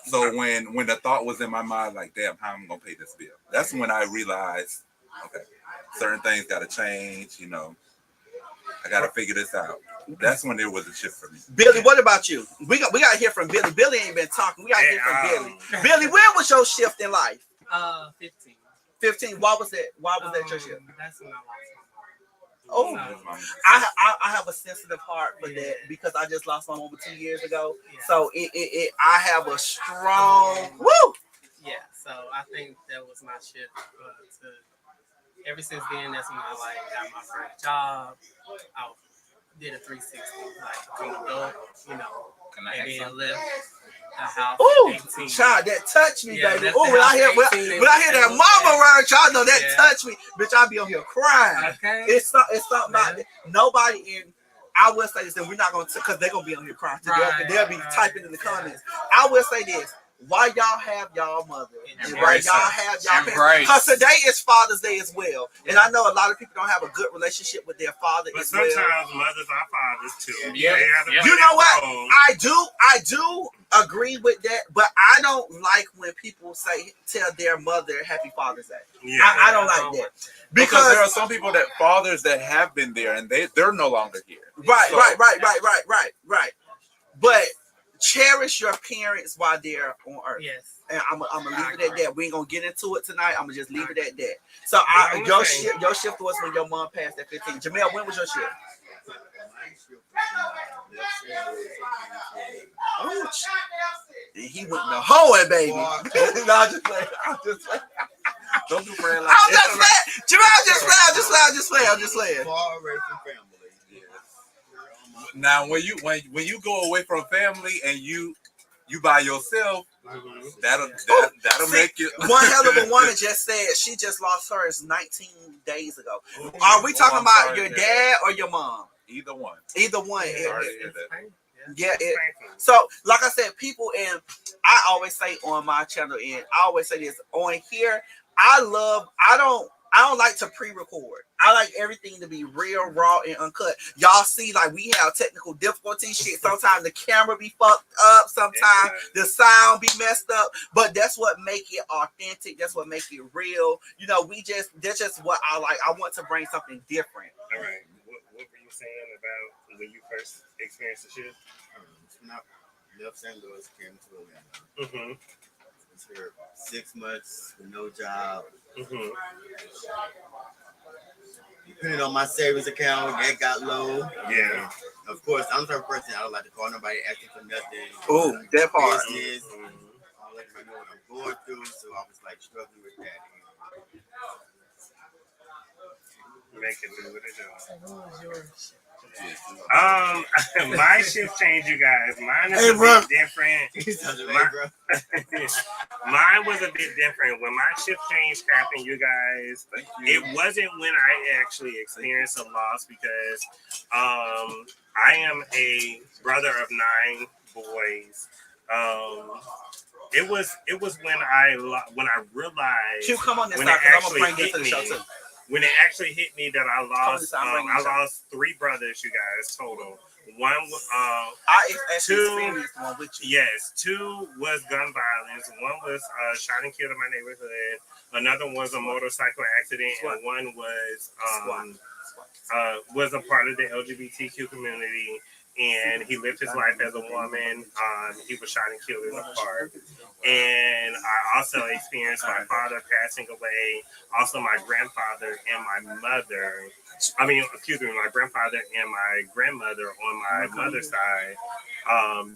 So when the thought was in my mind, like, damn, how am I going to pay this bill? That's when I realized, okay, certain things got to change, I got to figure this out. That's when there was a shift for me. Billy, what about you? We got to hear from Billy. Billy ain't been talking. We got to hear from Billy. Billy, when was your shift in life? 15. 15. Why was that? Why was that your shift? That's when I lost Oh, I have a sensitive heart for that because I just lost my mom 2 years ago. Yeah. So I have a strong woo. Yeah, so I think that was my shift ever since then. That's when I got my first job. I did a 360, become an adult, and then left the house. Ooh, at 18. child, that touched me, Yeah, baby. left Ooh, the when house I hear at 18 that mama around, y'all know that touched me. Bitch, I be on here crying. Okay. It's something about that. Nobody in. I will say this, and we're not gonna, because they're gonna be on here crying. They'll be typing in the comments. I will say this. Why y'all have y'all mother and why y'all have y'all parents? Because today is Father's Day as well, and I know a lot of people don't have a good relationship with their father as well. But sometimes mothers are fathers too. Yeah. You know what? I do agree with that, but I don't like when people tell their mother Happy Father's Day. Yeah. I don't like that because there are some people that fathers that have been there and they're no longer here. Right. But cherish your parents while they're on earth. Yes. And I'm gonna leave it at that. We ain't gonna get into it tonight. I'm gonna just leave it at that. So your shift was when your mom passed at 15. Jamel, when was your shift? Oh, he went the hoeing, baby. No, I'm just playing. Don't do friend like I'm just playing. Jamel, I'm just playing. Far away from family. Now, when you go away from family and you by yourself, that'll make you. One hell of a woman just said she just lost hers 19 days ago. Are we talking about your dad or your mom? Either one. Yeah. So, like I said, people, and I always say on my channel, and I always say this on here. I don't like to pre-record. I like everything to be real, raw, and uncut. Y'all see, like, we have technical difficulties. Shit, sometimes the camera be fucked up. Sometimes the sound be messed up. But that's what make it authentic. That's what make it real. That's just what I like. I want to bring something different. All right. What were you saying about when you first experienced the shit? When I left St. Louis, came to Atlanta. I was here 6 months with no job. Depending on my savings account, that got low. Yeah. Of course, I'm the type of person I don't like to call nobody asking for nothing. Oh, that part. Business. I'll let you know what I'm going through, so I was like struggling with that. Make it do what it does. My shift changed, you guys. Mine is a bit different. Mine was a bit different. When my shift change happened, you guys, it wasn't when I actually experienced a loss because I am a brother of 9 boys. It was when I realized come on this when side, it actually I'm gonna bring hit this to the me. show too. When it actually hit me that I lost 3 brothers, you guys, total. One, two, yes, 2 was gun violence. One was shot and killed in my neighborhood. Another was a motorcycle accident, and one was a part of the LGBTQ community. And he lived his life as a woman. He was shot and killed in the park. And I also experienced my father passing away. Also, my grandfather and my mother. My grandfather and my grandmother on my mother's side.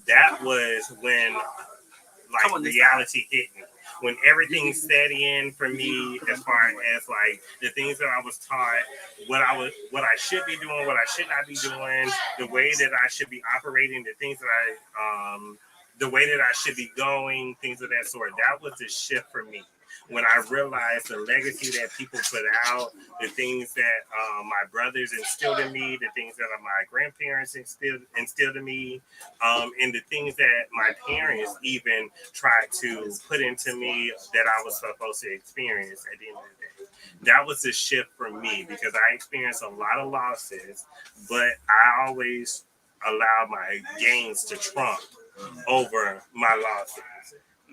That was when reality hit me. When everything set in for me, as far as the things that I was taught, what I should be doing, what I should not be doing, the way that I should be operating, the things that the way that I should be going, things of that sort. That was the shift for me. When I realized the legacy that people put out, the things that my brothers instilled in me, the things that my grandparents instilled in me, and the things that my parents even tried to put into me that I was supposed to experience at the end of the day. That was a shift for me because I experienced a lot of losses, but I always allowed my gains to trump over my losses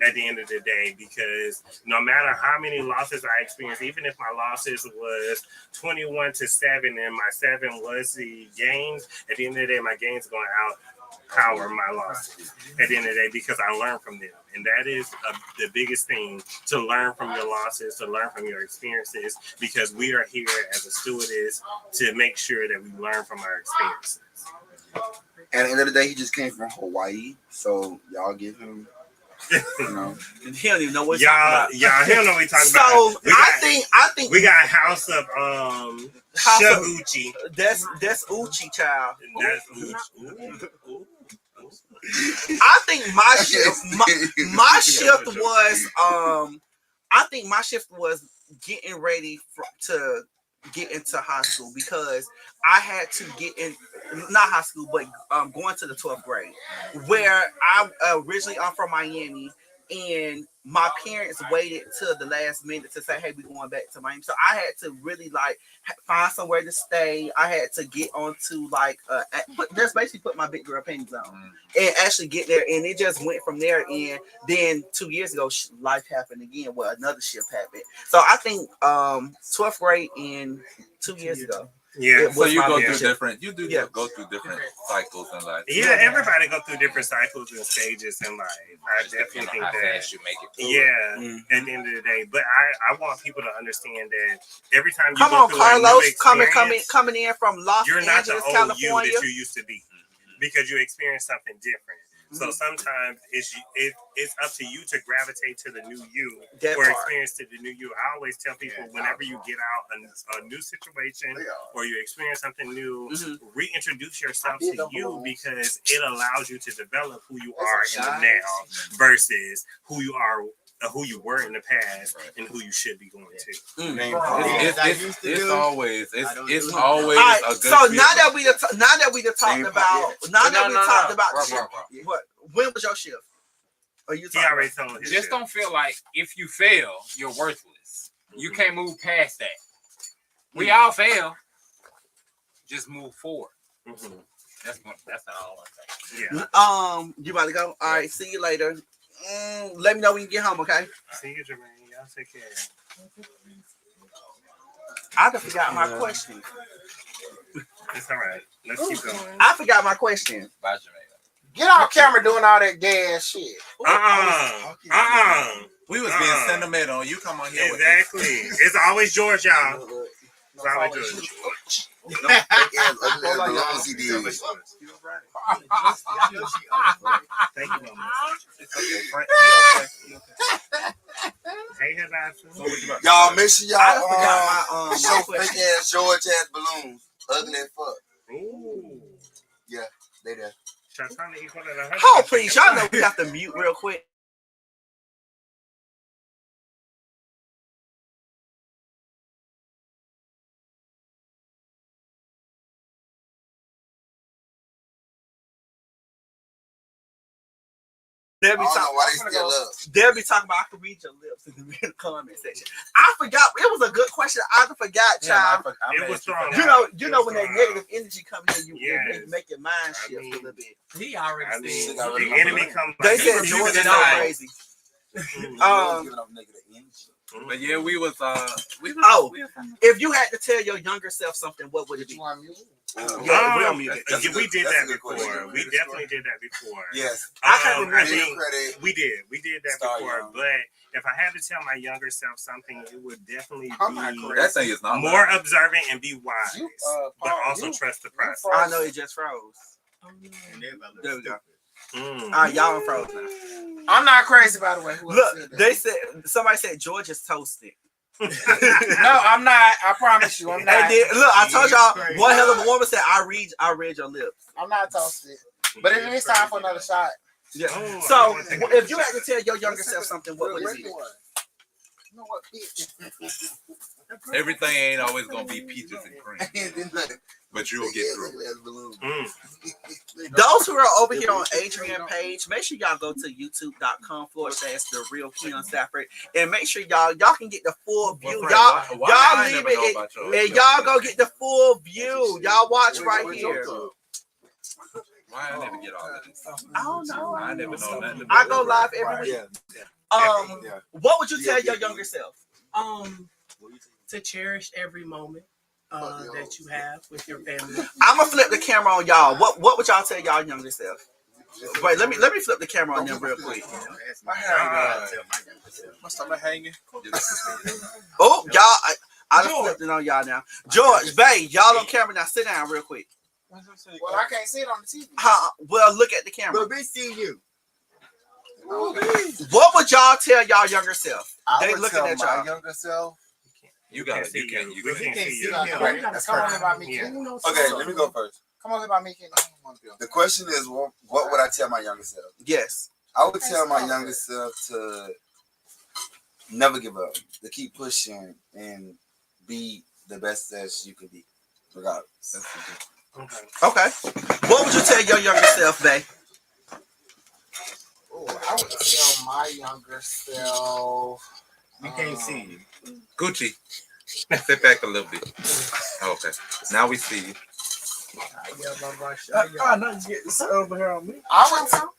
at the end of the day, because no matter how many losses I experienced, even if my losses was 21-7 and my 7 was the gains, at the end of the day, my gains going power my losses at the end of the day because I learn from them. And that is the biggest thing, to learn from your losses, to learn from your experiences, because we are here as a stewardess to make sure that we learn from our experiences. At the end of the day, he just came from Hawaii, so y'all give him, you know. He don't even know what he don't know what he's talking about. So I think we got House of Uchi. That's Uchi, child. That's Uchi. I think my shift was getting ready to get into high school, because I had to get in, not high school, but going to the 12th grade, where I originally I'm from Miami, and my parents waited till the last minute to say, hey, we're going back to Miami. So I had to really like find somewhere to stay. I had to get onto like just basically put my big girl panties on and actually get there, and it just went from there. And then 2 years ago, life happened again. Well, another shift happened. So I think 12th grade and 2 years ago. Yeah, so you go through different. You do go through different cycles in life. Yeah, everybody go through different cycles and stages in life. I definitely think that you make it through. Yeah, at the end of the day. But I want people to understand that every time you come go on, through Carlos, a new experience, coming in from Los you're not Angeles, the old California. you that you used to be, because you experienced something different. So sometimes it's up to you to gravitate to the new you, or experience to the new you. I always tell people, whenever you get out a new situation or you experience something new, reintroduce yourself to you, because it allows you to develop who you are in the now versus who you are. Who you were in the past and who you should be going to. It's always a good. So now that we talked about what, when was your shift? Or you already told his just shift. Don't feel like if you fail, you're worthless. You can't move past that. We all fail. Just move forward. That's all I want to say. Yeah. You about to go? All right. See you later. Let me know when you get home, okay? See you, Jermaine. Y'all take care. I forgot my question. It's all right. Let's keep going. I forgot my question. Bye, Jermaine. Get off camera doing all that gas shit. We was being sentimental. You come on here. Exactly. It's always George, y'all. It's always George. Thank you, Mama. Hey, y'all make sure y'all show fake ass George ass balloons. Ugly as fuck. Ooh. Yeah, they there. Oh, please, y'all know we have to mute real quick. They'll be talking about, I can read your lips in the comment section. I forgot. It was a good question. I forgot, child. It was strong. You know when that negative energy comes in, you make your mind shift a little bit. He already said. The enemy comes. They said George is so crazy. But yeah, we was. If you had to tell your younger self something, what would it be? We did that before. We definitely did that before. Yes. I think we did. We did that before. But if I had to tell my younger self something, it would definitely be that thing is not more observant and be wise, but also trust the process. I know it just froze. There we go. All right, y'all froze now. I'm not crazy, by the way. Look, somebody said George is toasted. No, I'm not. I promise you, I'm not. Look, I told y'all, one hell of a woman said, I read your lips. I'm not toasted. But it is time for another shot. Yeah. So, if you had to tell your younger self something, what would it be? You know what, bitch? Everything ain't always gonna be peaches and cream, but you'll get through. Those who are over here on Adrian page, make sure y'all go to youtube.com/The Real KeonStafford, and make sure y'all can get the full view. Y'all leave it and y'all go get the full view. Y'all watch right here. Why I never get all of this? I don't know. I never know nothing. I go live every week. What would you tell your younger self? To cherish every moment. that you have with your family? I'm gonna flip the camera on y'all. What would y'all tell y'all younger self? Wait, let me flip the camera on them real quick. My hair ain't my stomach hanging. Oh, y'all, I done flipped it on y'all now. George, Bay, y'all on camera now. Sit down real quick. Well, I can't see it on the TV. Well, look at the camera. But we see you. What would y'all tell y'all younger self? I would tell my younger self. You got it. You can't see you. Come on about me, Kenny. Okay, let me go first. Come on about me, Kenny. The question is, what would I tell my younger self? Yes. I would tell my younger self to never give up, to keep pushing and be the best that you can be, regardless. Okay. What would you tell your younger self, Bay? Oh, I would tell my younger self. We can't see you. Gucci. Sit back a little bit. Okay. Now we see you. Over here on me. I would tell.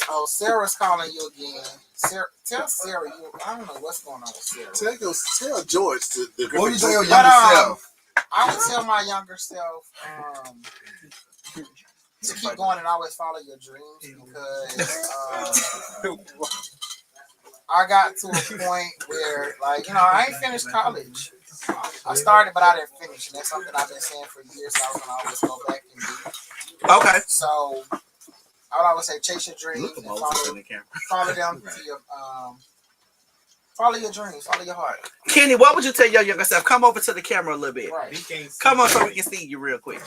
Oh, Sarah's calling you again. Sarah, tell Sarah you. I don't know what's going on with Sarah. Tell George to. What would you tell your younger self? I would tell my younger self to keep going and always follow your dreams because I got to a point where, like, I ain't finished college. I started, but I didn't finish, and that's something I've been saying for years. So I was gonna always go back and do. Okay. So I would always say, chase your dreams and follow them to your follow your dreams, follow your heart. Kenny, what would you tell your younger self? Come over to the camera a little bit. Right. Come on, so we can see you real quick.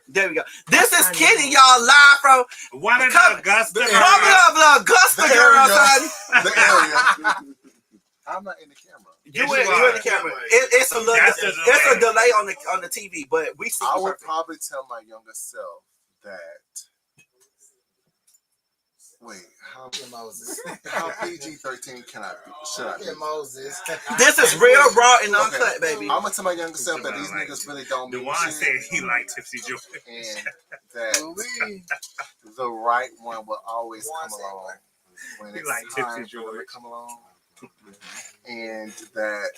There we go. This is Kenny, y'all, live from one of the Augusta girls. From Augusta girls, honey. The area. I'm not in the camera. You're in the camera. It's a delay on the TV, but we see. I would probably tell my younger self that. Wait, how PG-13 can I be? Should I be? Moses. This is real, raw, and uncut, baby. I'm gonna tell my younger self that these niggas really don't mean Dewan shit. said he liked Tipsy Joy. And that the right one will always come along when it's time for them to come along. And that,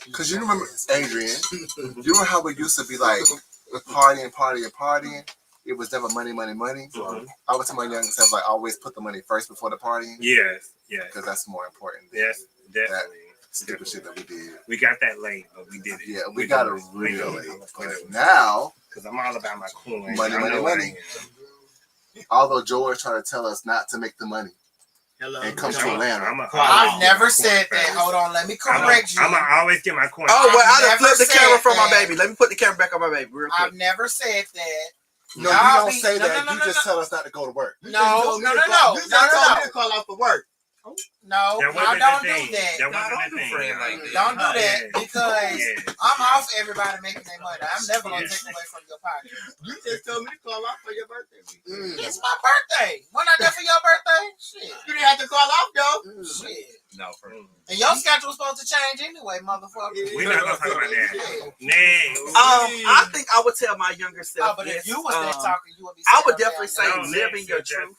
because you remember, Adrian, you remember how we used to be like partying. It was never money. Mm-hmm. I would tell my younger self, like, always put the money first before the partying. Yes. Because that's more important. Yes, definitely. That stupid shit that we did. We got that late, but we did it. Yeah, we got it real late. But now, because I'm all about my coin. Money. Although George tried to tell us not to make the money. And come to Atlanta. I've never said that. Hold on, let me correct you. I'm gonna always get my coin. Oh, well, I done flipped the camera from my baby. Let me put the camera back on my baby real quick. I've never said that. No, you don't say that. You just tell us not to go to work. No. You told me to call out for work. No, I don't do that. Don't do that because I'm off everybody making their money. I'm never gonna take away from your pocket. You just told me to call off for your birthday. It's my birthday. When I there for your birthday? Shit. You didn't have to call off, though. Shit. No, and your schedule's supposed to change anyway, motherfucker. We're not gonna talk about that. I think I would tell my younger self. But if you was there talking, you would be. I would definitely say living your truth.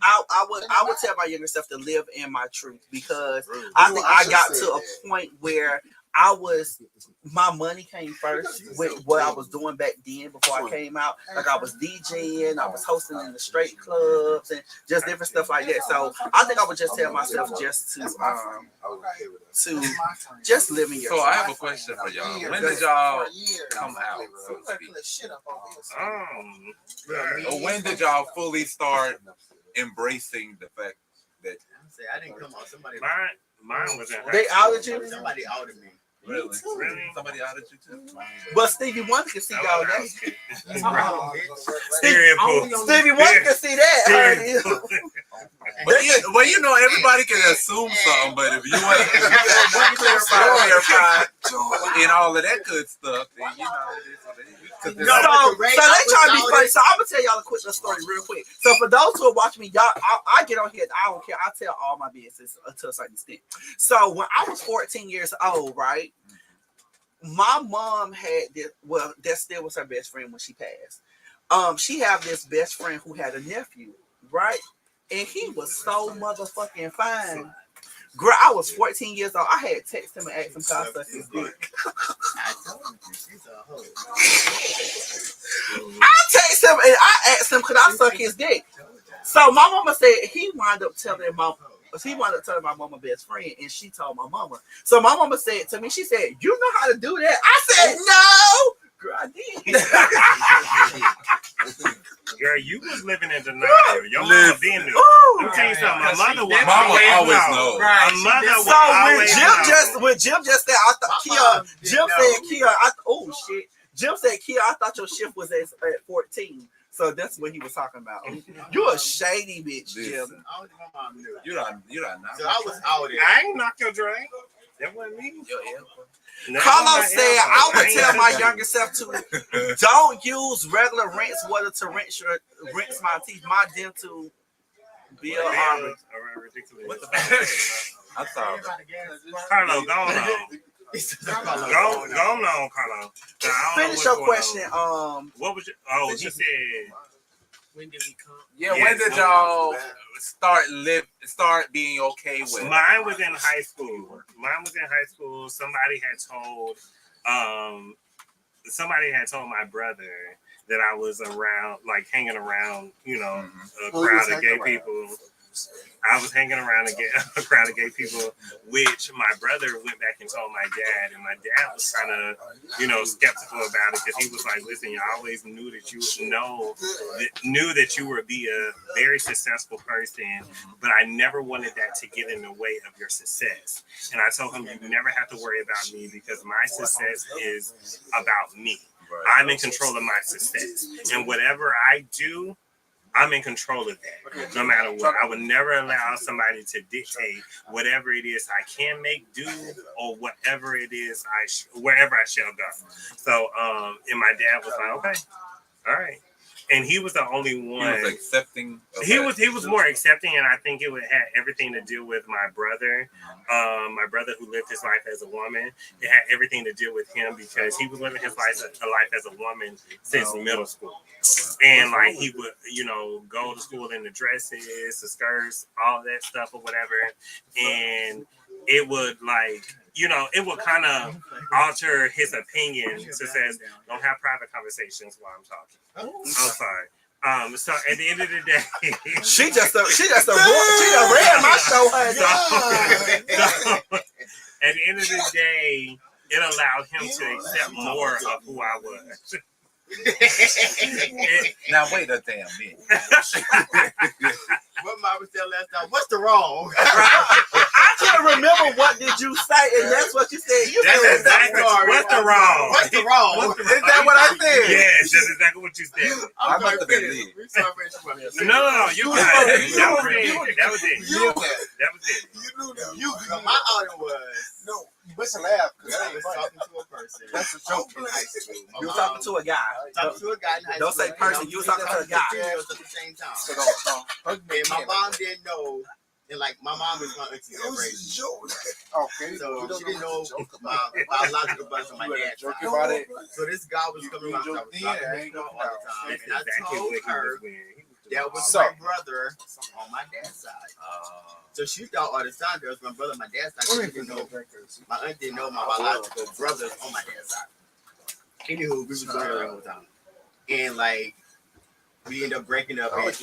I would tell my younger self to live in my truth because I think I got to a point where my money came first with what I was doing back then before I came out. Like I was DJing, I was hosting in the straight clubs and just different stuff like that. So I think I would just tell myself just to just live in your truth. So I have a question for y'all. When did y'all come out? Or when did y'all fully start embracing the fact that I didn't come out? Somebody mine was in they outed you? Somebody outed me. Really? Somebody outed you too? But Stevie Wonder can see y'all that. Stevie Wonder can see that. Well, everybody can assume something, but if you want to clarify and all of that good stuff, then it is what it is. So they try to be funny. So I'm gonna tell y'all a quick little story real quick. So for those who are watching me, y'all, I get on here. I don't care. I tell all my business to a certain extent. So when I was 14 years old, right, my mom had this. Well, that still was her best friend when she passed. She had this best friend who had a nephew, right, and he was so motherfucking fine. Girl, I was 14 years old. I had texted him and asked him to suck his dick. I text him and I asked him, could I suck his dick? So my mama said he wound up telling my mama best friend, and she told my mama. So my mama said to me, she said, "You know how to do that?" I said, "No, girl, I did." Girl, you was living in denial. Your mama been there. Let me tell you something. My mother would always know. Right. My mother would so always know. when Jim just said, I thought Jim said, oh shit. Jim said, Kia, I thought your shift was at 14. So that's what he was talking about. You a shady bitch, Jim. You don't So I was out there. I ain't knock your drink. That wasn't me. Carlos said, I would tell my younger self to don't use regular rinse water to rinse my teeth. My dental bill are ridiculous. I thought. Carlo, go on. Go on, Carlo. Finish your question. What was your? Oh, he said. When did we come? Yeah, when did y'all start being okay with? Mine was in high school. Somebody had told my brother that I was around, like hanging around, a crowd of gay people. I was hanging around a crowd of gay people, which my brother went back and told my dad, and my dad was kind of, skeptical about it because he was like, "Listen, I always knew that you would be a very successful person, but I never wanted that to get in the way of your success." And I told him, "You never have to worry about me because my success is about me. I'm in control of my success, and whatever I do, I'm in control of that, no matter what. I would never allow somebody to dictate whatever it is I can make do or whatever it is wherever I shall go." So, and my dad was like, "Okay, all right." And he was the only one. He was accepting. He was more accepting, and I think it had everything to do with my brother. My brother who lived his life as a woman. It had everything to do with him because he was living his life as a woman since middle school. And like he would, go to school in the dresses, the skirts, all that stuff or whatever. And it would it would kind of alter his opinion to says, "Don't have private conversations while I'm talking." I'm sorry. So at the end of the day, she just ran my show. At the end of the day, it allowed him to accept more of who I was. Now wait a damn minute. What Mama said last time? What's the wrong? I can't remember what did you say, and that's what you said. That's exactly what's the wrong. What's the wrong? Is that what I said? Yes, that's exactly what you said. I must have been leaving. No, you got it. That was it. You knew that. My audio was no. You must have laughed. I was talking to a person. That's a joke in high school. You were talking to a guy. Talking to a guy in high Don't school. say person. You were talking to a guy. At the same time. And my mom didn't know. And like my mom is my auntie. Okay. So she didn't know about biological brothers on my dad's side. So this guy was coming around. I was talking to him all the time. And I told her that was my brother on my dad's side. So she thought all the time that was my brother on my dad's side. She didn't know, my aunt didn't know my biological brothers on my dad's side. Anywho, we was together the whole time. And like, we ended up breaking up. And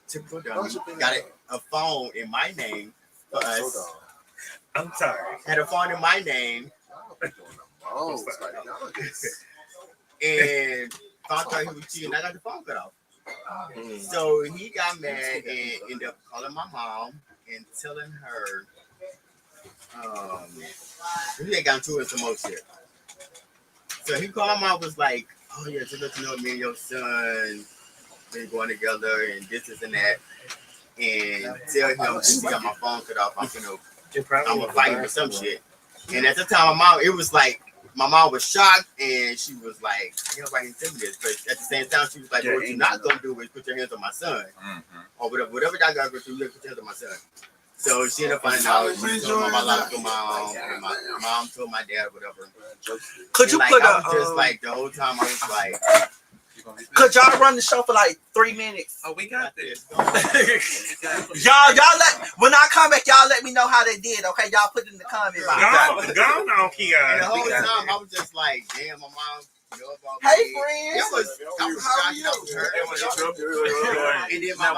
typical dummy. Got a phone in my name for us. I'm sorry. Had a phone in my name. And found out he was cheating. I got the phone cut off. So he got mad and ended up calling my mom and telling her he had gotten to it some more shit. So he called my mom, was like, "Oh yeah, just let you know me and your son been going together and this and that." And tell him since he got my phone cut off, I'm gonna fight him or some shit. And at the time, it was like my mom was shocked and she was like, "I can't nobody tell me this," but at the same time, she was like, "What you're not gonna do is put your hands on my son, or whatever y'all gotta go through, you put your hands on my son." So she ended up finding out. She told my biological mom, and my mom told my dad, whatever. Could you like, put I was just like the whole time I was like, Could y'all run the show for like 3 minutes? Oh, we got this. y'all when I come back, y'all let me know how they did, okay? Y'all put it in the comment box. Go on, Keon. And the whole time I was just like, damn, my mom. Hey, friends. I was and then my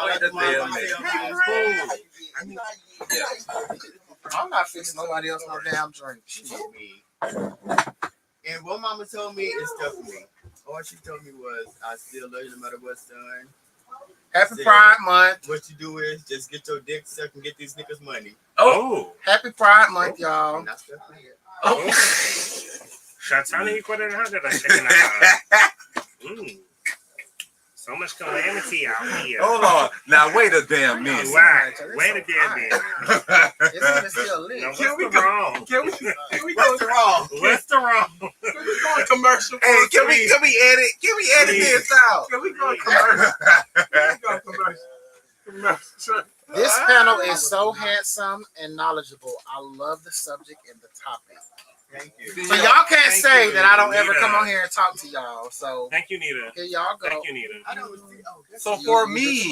I'm not fixing nobody else no damn drink. And what mama told me is stuff for me. All she told me was, I still love you no matter what's done. Happy Pride Month. What you do is just get your dick sucked and get these niggas money. Oh. Happy Pride Month, y'all. And that's stuff for me. Oh. Shatana equal in 100. I'm checking out. So much calamity out here. Hold on. Now, wait a damn minute. Right. Wait a damn minute. It's still lit. Now, what's the wrong? Can we go wrong? What's the wrong? Can we go commercial? Hey, can we edit this out? Can we go commercial? Commercial. This panel is so handsome and knowledgeable. I love the subject and the topic. Thank you. So y'all can't say that I don't ever come on here and talk to y'all. So thank you, Nita. Here y'all go. Thank you, Nita. So for me,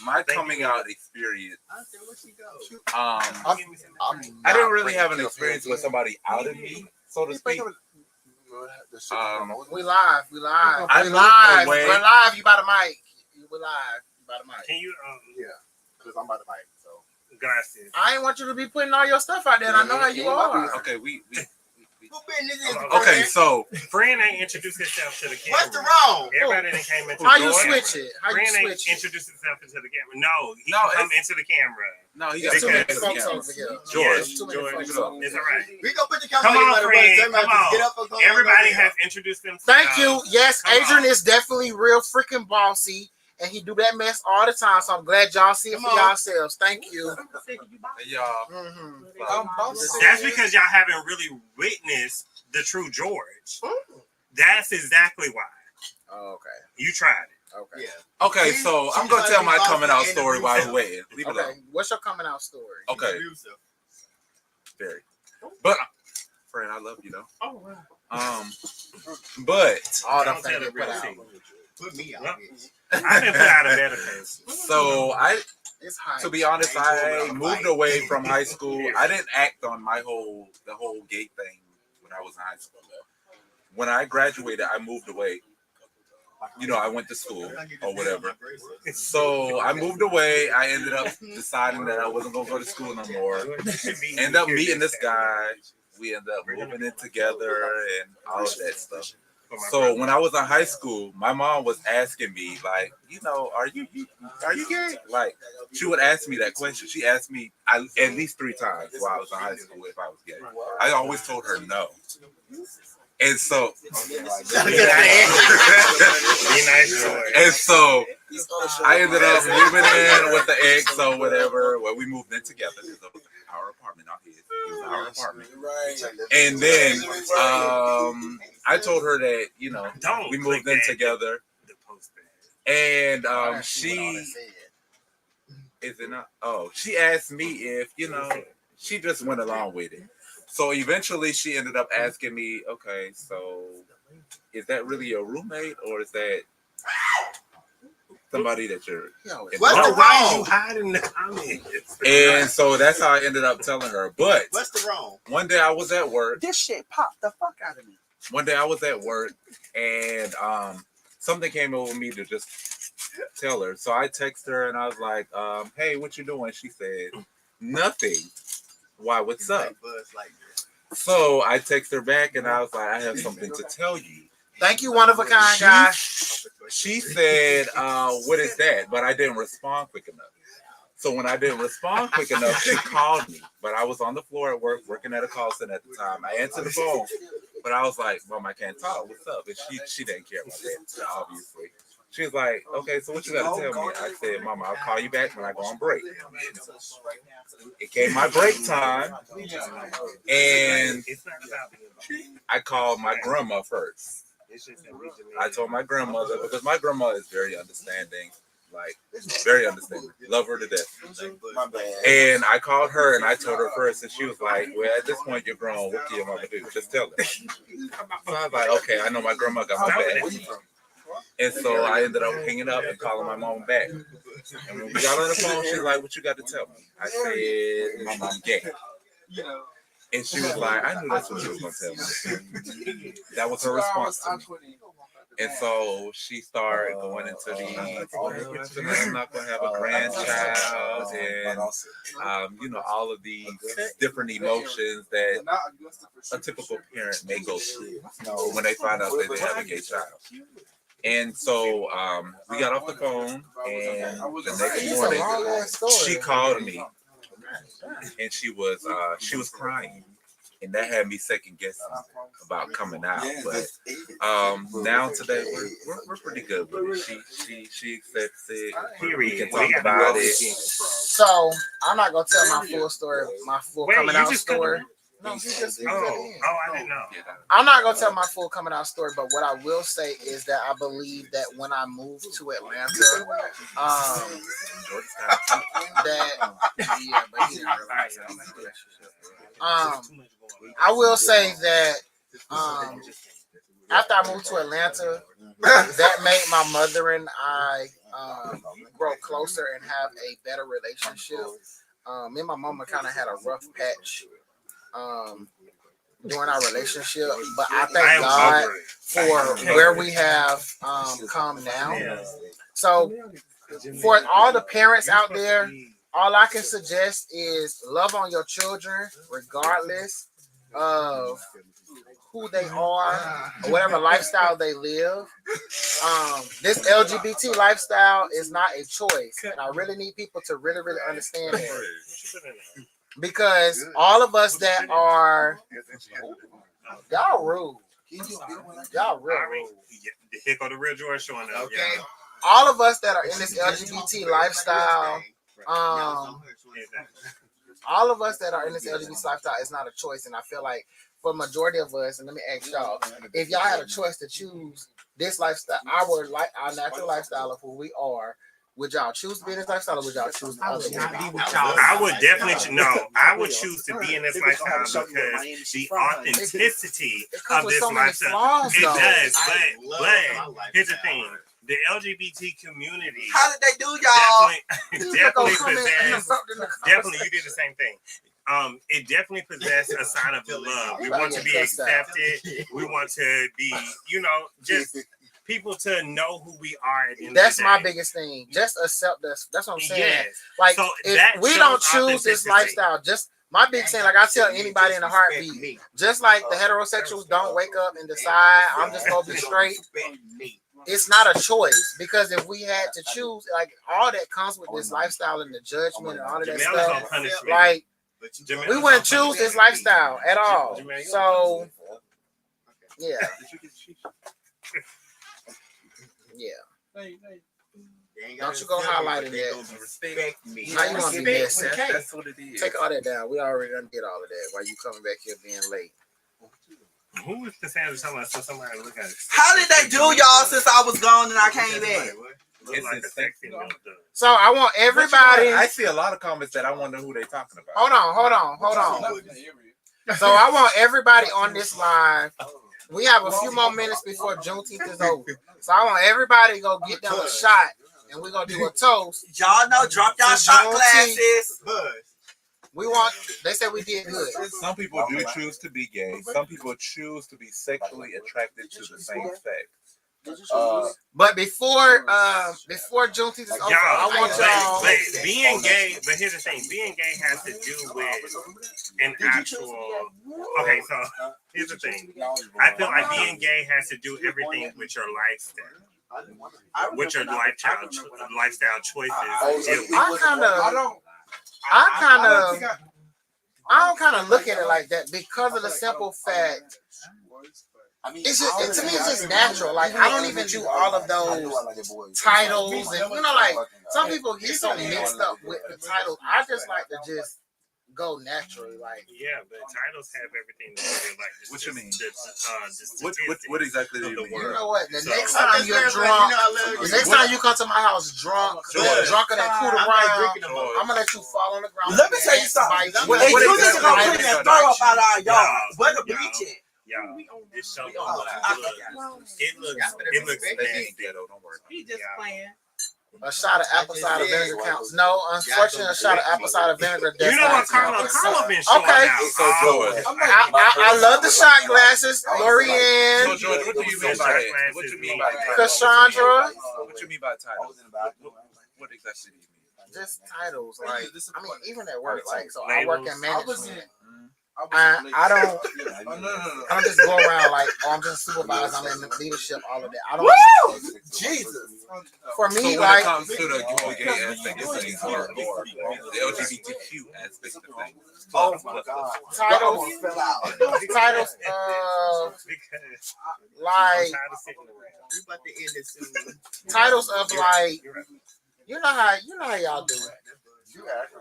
my coming out experience, I didn't really have an experience with somebody outed me, so to speak. We live. We're live. We're live. You by the mic. We're live. You by the mic. Can you Yeah, because I'm by the mic. So gracias. I ain't want you to be putting all your stuff out there. And I know how you are. Okay, okay, so Fran ain't introduced himself to the camera. What's the wrong? Everybody that came into How the you camera. switch it? How you Fran switch ain't it? introduced himself into the camera. No, he come into the camera. No, he got too many folks over here. George. It's all right. We gonna put the camera Come on, on, friend. Come Get on. up and go Everybody on has introduced themselves. Thank you. Yes, Come Adrian on. is definitely real freaking bossy. And he do that mess all the time. So I'm glad y'all see it for yourselves. Thank you. Y'all. That's because y'all haven't really witnessed the true George. That's exactly why. Oh, okay. You tried it. Okay. Yeah. Okay, so I'm gonna tell my coming out story while we're waiting. Leave it alone. What's your coming out story? Okay. Very. But friend, I love you though. Oh wow. But all don't tell the real thing. Put me out. I didn't put out a better face. So to be honest, I moved away from high school. I didn't act on the whole gay thing when I was in high school. When I graduated, I moved away. You know, I went to school or whatever. So I moved away. I ended up deciding that I wasn't gonna go to school no more. Ended up meeting this guy. We ended up moving in together and all of that stuff. So when I was in high school, my mom was asking me, like, you know, are you gay? Like, she would ask me that question. She asked me at least 3 times while I was in high school if I was gay. I always told her no. And so, and so I ended up moving in with the ex or whatever. Well, we moved in together. It was our apartment, not his. It was our apartment. And then I told her that, you know, we moved in together. And she is it not? Oh, she asked me if, you know, she just went along with it. So eventually she ended up asking me, okay, so is that really your roommate or is that somebody that you're What's the wrong? You hiding the comments. And so that's how I ended up telling her. But what's the wrong? One day I was at work. This shit popped the fuck out of me. One day I was at work and something came over me to just tell her. So I texted her and I was like, hey, what you doing? She said, nothing. Why, what's up? So I texted her back and I was like, I have something to tell you. Thank you, one of a kind guy. She said, what is that? But I didn't respond quick enough. So when I didn't respond quick enough, she called me. But I was on the floor at work, working at a call center at the time. I answered the phone, but I was like, Mom, I can't talk. What's up? And she didn't care about that, obviously. She was like, okay, so what you got to tell me? I said, Mama, I'll call you back when I go on break. It came my break time, and I called my grandma first. I told my grandmother, because my grandma is very understanding, like, very understanding. Love her to death. And I called her, and I told her first, and she was like, well, at this point, you're grown. What can your mama do? Just tell her. So I was like, okay, I know my grandma got my back. And so I ended up hanging up and calling my mom back. And when we got on the phone, she's like, "What you got to tell me?" I said, "My mom gay." And she was like, "I knew that's what she was going to tell me." That was her response to me. And so she started going into the, I'm not going to have a grandchild, and you know, all of these different emotions that a typical parent may go through when they find out that they have a gay child. And so we got off the phone, and the next morning she called me, and she was crying. And that had me second guessing about coming out, but now today we're pretty good with it. She accepts it. We can talk about it. So I'm not gonna tell my full story, my full coming out story. No, he just I didn't know. I'm not gonna tell my full coming out story, but what I will say is that I believe that when I moved to Atlanta, I will say that after I moved to Atlanta, that made my mother and I grow closer and have a better relationship. Me and my mama kind of had a rough patch during our relationship, but I thank God for where we have come now. So for all the parents out there, all I can suggest is love on your children regardless of who they are or whatever lifestyle they live. This LGBT lifestyle is not a choice, and I really need people to really understand that. Because all of us that are, y'all rude. Y'all real rude. Here go the real George showing up. Okay. All of us that are in this LGBT lifestyle, all of us that are in this LGBT lifestyle is not a choice. And I feel like for the majority of us, and let me ask y'all, if y'all had a choice to choose this lifestyle, our natural lifestyle of who we are, would y'all choose to be in this lifestyle or would y'all choose the other one? I would definitely I would choose to be in this lifestyle because the authenticity of this lifestyle. It does, but here's the thing. The LGBT community. How did they do, y'all? Definitely possess. Definitely, you did the same thing. It definitely possesses a sign of love. We want to be accepted. We want to be, just people to know who we are. That's my biggest thing. Just accept us. That's what I'm saying. Yes. Like, so if we don't choose this lifestyle, just my big thing, like I tell anybody in a heartbeat, just like the heterosexuals don't wake up and decide I'm just gonna be straight. It's not a choice, because if we had to choose, like all that comes with this lifestyle and the judgment and all of that stuff, like we wouldn't choose this lifestyle at all. So yeah. Don't you go highlighting that. Respect me. Now you want to be messy. That's what it is. Take all that down. We already done did all of that. Why you coming back here being late? Who is the sound of someone? So somebody look at it. How did they do, y'all, since I was gone and I came back? It's like a sexy note. So I want everybody. I see a lot of comments that I wonder who they talking about. Hold on. So I want everybody on this live. We have a few more minutes before Juneteenth is over. So I want everybody to go get them a shot, and we're gonna do a toast. Y'all know, drop y'all shot glasses. We want. They said we did good. Some people do choose to be gay. Some people choose to be sexually attracted to the same sex. But before Juneteenth is over, I want y'all. But being gay, but here's the thing: being gay has to do with an actual. Okay, so here's the thing: I feel like being gay has to do everything with your lifestyle, with your lifestyle choices. I don't look at it like that because of the simple fact. It's just, to me, it's just natural. Like, I don't even do all of those titles, and like some people get so mixed up with the titles. I just like to just go naturally. Like, yeah, but titles have everything to do with like. What you mean? What exactly do you mean? You know what? The next time you're drunk, the next time you come to my house drunk, drunker than Cooter Brown, I'm gonna let you fall on the ground. Let me tell you something. Hey, you just gonna put that throw up out of our yard. Where the bleach at? Y'all, this show it looks nasty. Ghetto, don't worry. He just playing. A shot of apple cider vinegar counts. No, unfortunately, a shot of apple cider vinegar. You know what Carla been showing okay. out. So George, I love the shot glasses. Lorianne. so George, what do you mean by that? What you mean by title? Cassandra. What you mean by title? What exactly do you mean? Just titles, like I mean, even at work, like so I Labels. work in management. I don't just go around like, oh, I'm just supervisor, I'm in the leadership, all of that. I don't. Jesus. For me, So when like it comes to the gay aspect of things or the LGBTQ aspect of things. Oh my God. titles, titles, like We about to end it soon. titles of like, you know how y'all do it.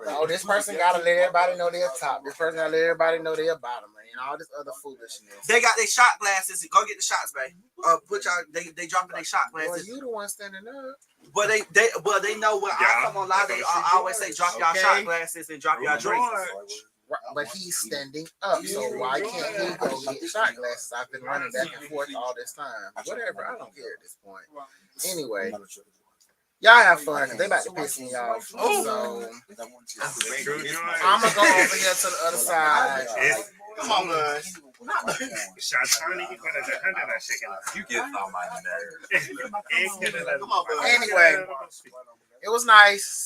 Oh, this person gotta let everybody know they're top. This person gotta let everybody know they're bottom, and all this other foolishness. They got their shot glasses. Go get the shots, babe. Put y'all. They dropping their shot Well, glasses. you the one standing up. But they know what I come on live. They always say drop y'all shot glasses and drop y'all drinks. But he's standing up, so why can't he go get shot glasses? I've been running back and forth all this time. Whatever, I don't care at this point. Anyway, y'all have fun because they about to piss me off. So I'm gonna go over here to the other side. Come on, man. You get on my nerves. Anyway, it was nice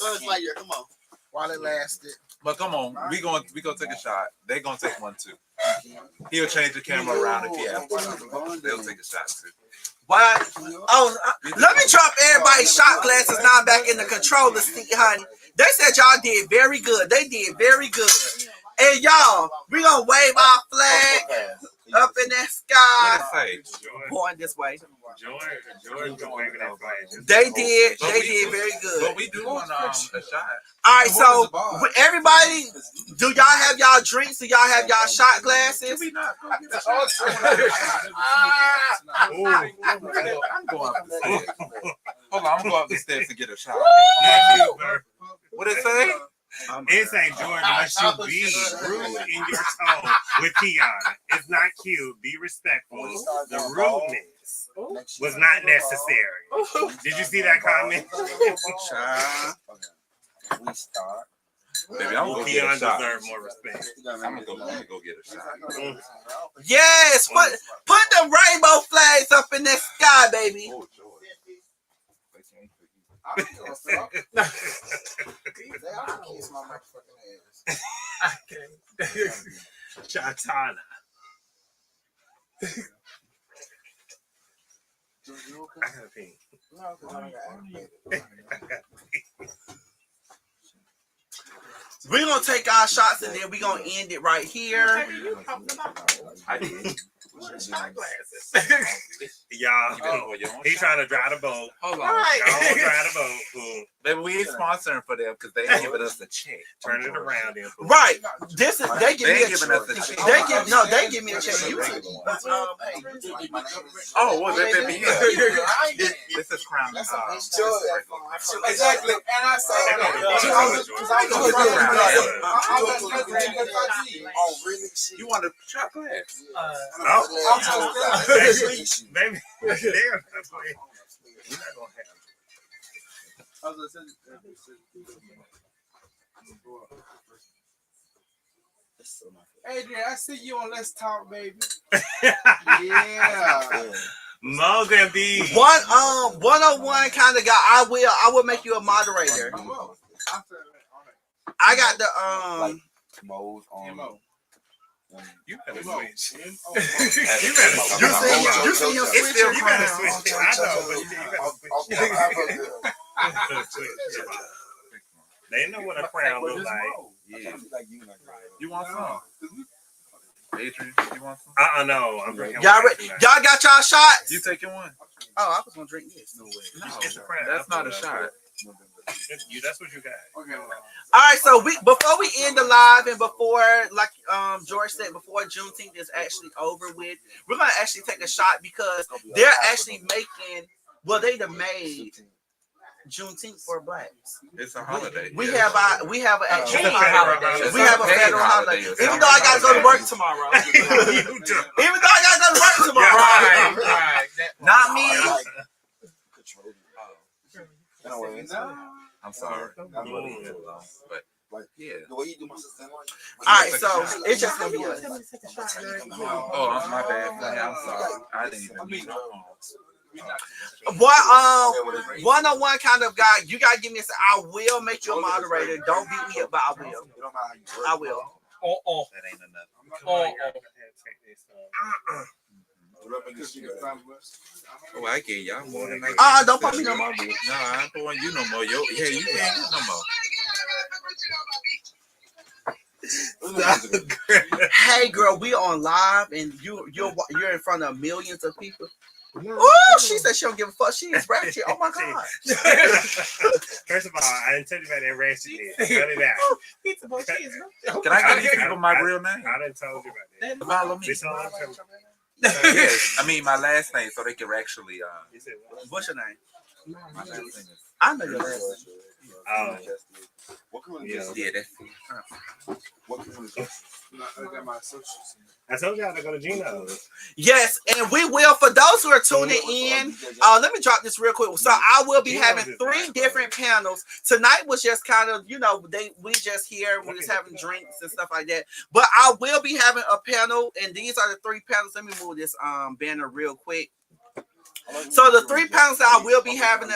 Come on. while it lasted. But come on, we gonna take a shot. They gonna take one too. He'll change the camera around if he has to. They'll take a shot too. Why? Oh, let me drop everybody's shot glasses now back in the controller seat, honey. They said y'all did very good. They did very good. And y'all, we gonna wave our flag up in that sky. What it say? Going this way. George been waving that flag. They did very good. But we do want a shot. All right, so with everybody, do y'all have y'all drinks? Do y'all have y'all shot glasses? We not gonna get a I'm going up the steps. Hold on, I'm gonna go up the steps to get a shot. What it say? It say, George, must you be rude in your tone with Keon? It's not cute. Be respectful. The rudeness was not necessary. Did you see that comment? We start. Baby, I'm gonna Keon get a shot. deserves more respect. I'm gonna go get a shot. Yes, put the rainbow flags up in that sky, baby. Oh, joy. Chatana. I gotta pee. We're gonna take our shots and then we're gonna end it right here. I did. Y'all, he's trying to drive the boat. Hold on. Y'all drive the boat. Fool. Baby, we ain't sponsoring for them because they ain't giving us a check. Turn it around then. Fool. Right. This is they give They me ain't a giving us a check. they give me a check. Oh, was it, baby? This is Crown. Exactly. And I say You want a shot glass? Maybe. Adrian, I see you on Let's Talk, baby. Yeah. Mo gonna be 101 kind of guy. I will make you a moderator. I got the Mo's on. You better switch. You see him switch. You better switch. I know, but you better switch. They know what a crown looks like. Yeah. You want some? Adrian, you want some? No. I'm drinking. Y'all got y'all shots? You taking one? Oh, I was gonna drink this. No way. No, that's not a shot. That's what you got. Okay. All right, so before we end the live and before, like George said, before Juneteenth is actually over with, we're gonna actually take a shot because they're actually making. Well, they done made Juneteenth for blacks. It's a holiday. We have a federal holiday. It's We have a federal holiday. Even though I gotta go to work tomorrow. Even though I gotta go to work tomorrow. Right. Not me. I'm sorry. But yeah. The way you do my sister. All right, so it's just gonna be us. Oh, my bad. I'm sorry. I didn't even mean no harm. One-on-one kind of guy. You gotta give me a. I will make you a moderator. Don't beat me up, but I will. I will. That ain't enough. Oh, I get y'all more than I Don't put me no more. No, I ain't throwing you no more. You can't get no more. Hey, girl, we on live, and you're in front of millions of people. Oh, she said she don't give a fuck. She is ratchet. Oh my god. First of all, I didn't tell you about that ratchet. Tell me that. Can I give these people my real name? I didn't tell you about that. Follow me. Yes, I mean my last name, so they can actually. What's your name? My last name is. I know your last name. Oh. Yeah, that's. I told y'all to go to Gino's. Yes, and we will. For those who are tuning in, let me drop this real quick. So I will be having 3 different panels. Tonight was just kind of, we just here, we just having drinks and stuff like that. But I will be having a panel, and these are the 3 panels. Let me move this banner real quick. So the 3 panels that I will be having,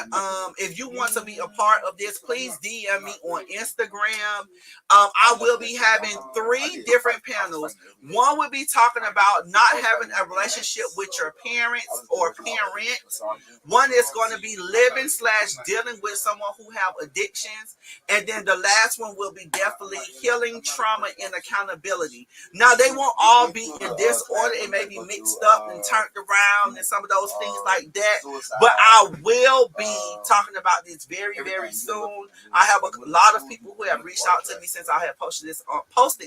if you want to be a part of this, please DM me on Instagram. I will be having 3 different panels. One will be talking about not having a relationship with your parents or parents. One is going to be living/dealing with someone who have addictions. And then the last one will be definitely healing trauma and accountability. Now, they won't all be in this order. It may be mixed up and turned around and some of those things like that, but I will be talking about this very, very soon. I have a lot of people who have reached out to me since I have posted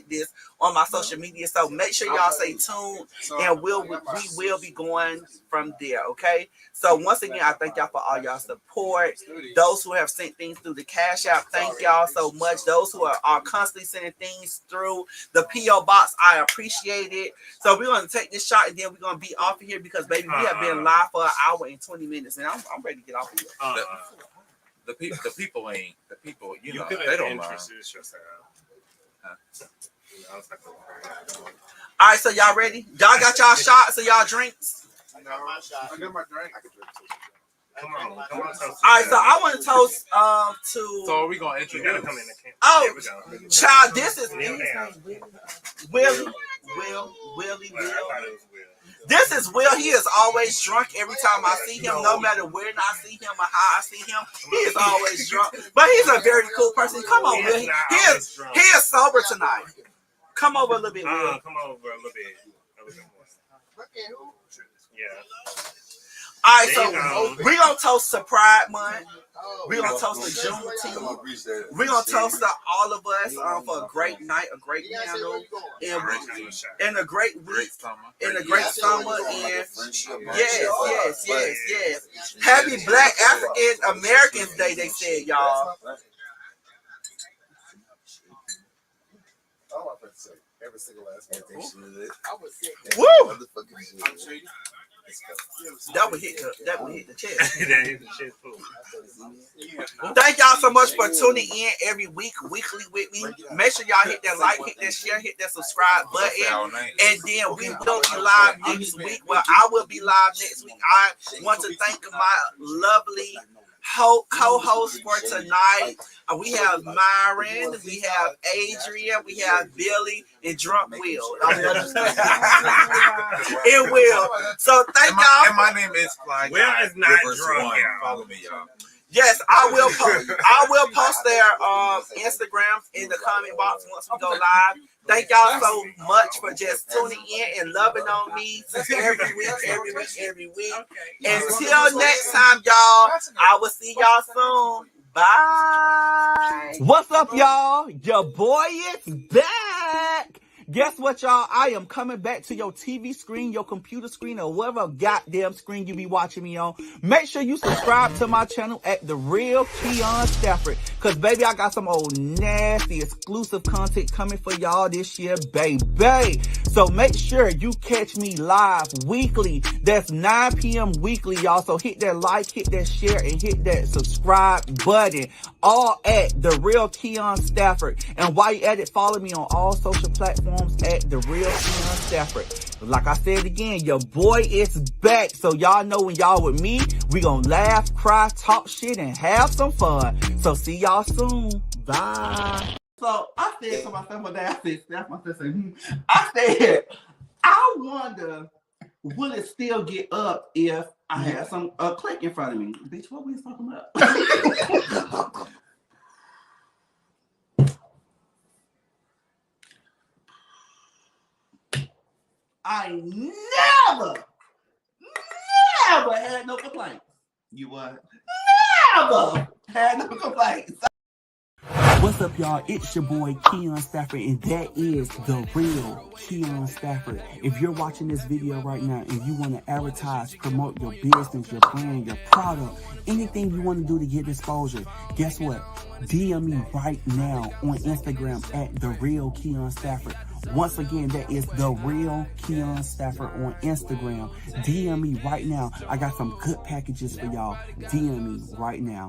this on my social media. So make sure y'all stay tuned, and we will be going from there. Okay. So once again, I thank y'all for all y'all support. Those who have sent things through the Cash App, thank y'all so much. Those who are constantly sending things through the PO box, I appreciate it. So we're gonna take this shot, and then we're gonna be off of here because baby, we have been live for an hour and 20 minutes, and I'm ready to get off of here. The people ain't the people. You know, could they don't introduce yourself. All right, so y'all ready? Y'all got y'all shots or y'all drinks? I got my drink. I can drink too. Come on. All right, so I want to toast to. So are we gonna introduce? Oh, child, this is Willie. This is Will. He is always drunk every time I see him, no matter where I see him or how I see him. He is always drunk, but he's a very cool person. Come on, Will. He is sober tonight. Come over a little bit, Will. Come over a little bit. Yeah. All right, so we're going to toast to Pride Month. We're going to toast to JUNETEENth. We're going to toast to all of us for a great night, a great panel, and a great week, and a great summer. And yes. Happy Black African Americans Day, they said, y'all. Every single last one. Woo! That would hit the chest. Thank y'all so much for tuning in every weekly with me. Make sure y'all hit that like, hit that share, hit that subscribe button. And then we will be live next week. Well, I will be live next week. I want to thank my lovely co-host for tonight. We have Myron, we have Adrian, we have Billy, and Drunk Will. It will. So thank y'all. And my name is Fly. Will is not drunk. Follow me, y'all. Yes, I will post their Instagrams in the comment box once we go live. Thank y'all so much for just tuning in and loving on me every week. Until next time, y'all, I will see y'all soon. Bye. What's up, y'all? Your boy is back. Guess what, y'all? I am coming back to your TV screen, your computer screen, or whatever goddamn screen you be watching me on. Make sure you subscribe to my channel at The Real KeonStafford. Cause baby, I got some old nasty exclusive content coming for y'all this year, baby. So make sure you catch me live weekly. That's 9 p.m. weekly, y'all. So hit that like, hit that share, and hit that subscribe button. All at The Real KeonStafford. And while you at it, follow me on all social platforms at The Real KeonStafford. Like I said again, your boy is back. So y'all know when y'all with me, we gonna laugh, cry, talk shit, and have some fun. So see y'all soon. Bye. So I said to myself one day, I said, I wonder, will it still get up if I had some click in front of me? Bitch, what we was talking about? I never had no complaints. You what? Never had no complaints. What's up, y'all? It's your boy KeonStafford, and that is The Real KeonStafford. If you're watching this video right now and you want to advertise, promote your business, your brand, your product, anything you want to do to get exposure, guess what? DM me right now on Instagram at The Real KeonStafford. Once again, that is The Real KeonStafford on Instagram. DM me right now. I got some good packages for y'all. DM me right now.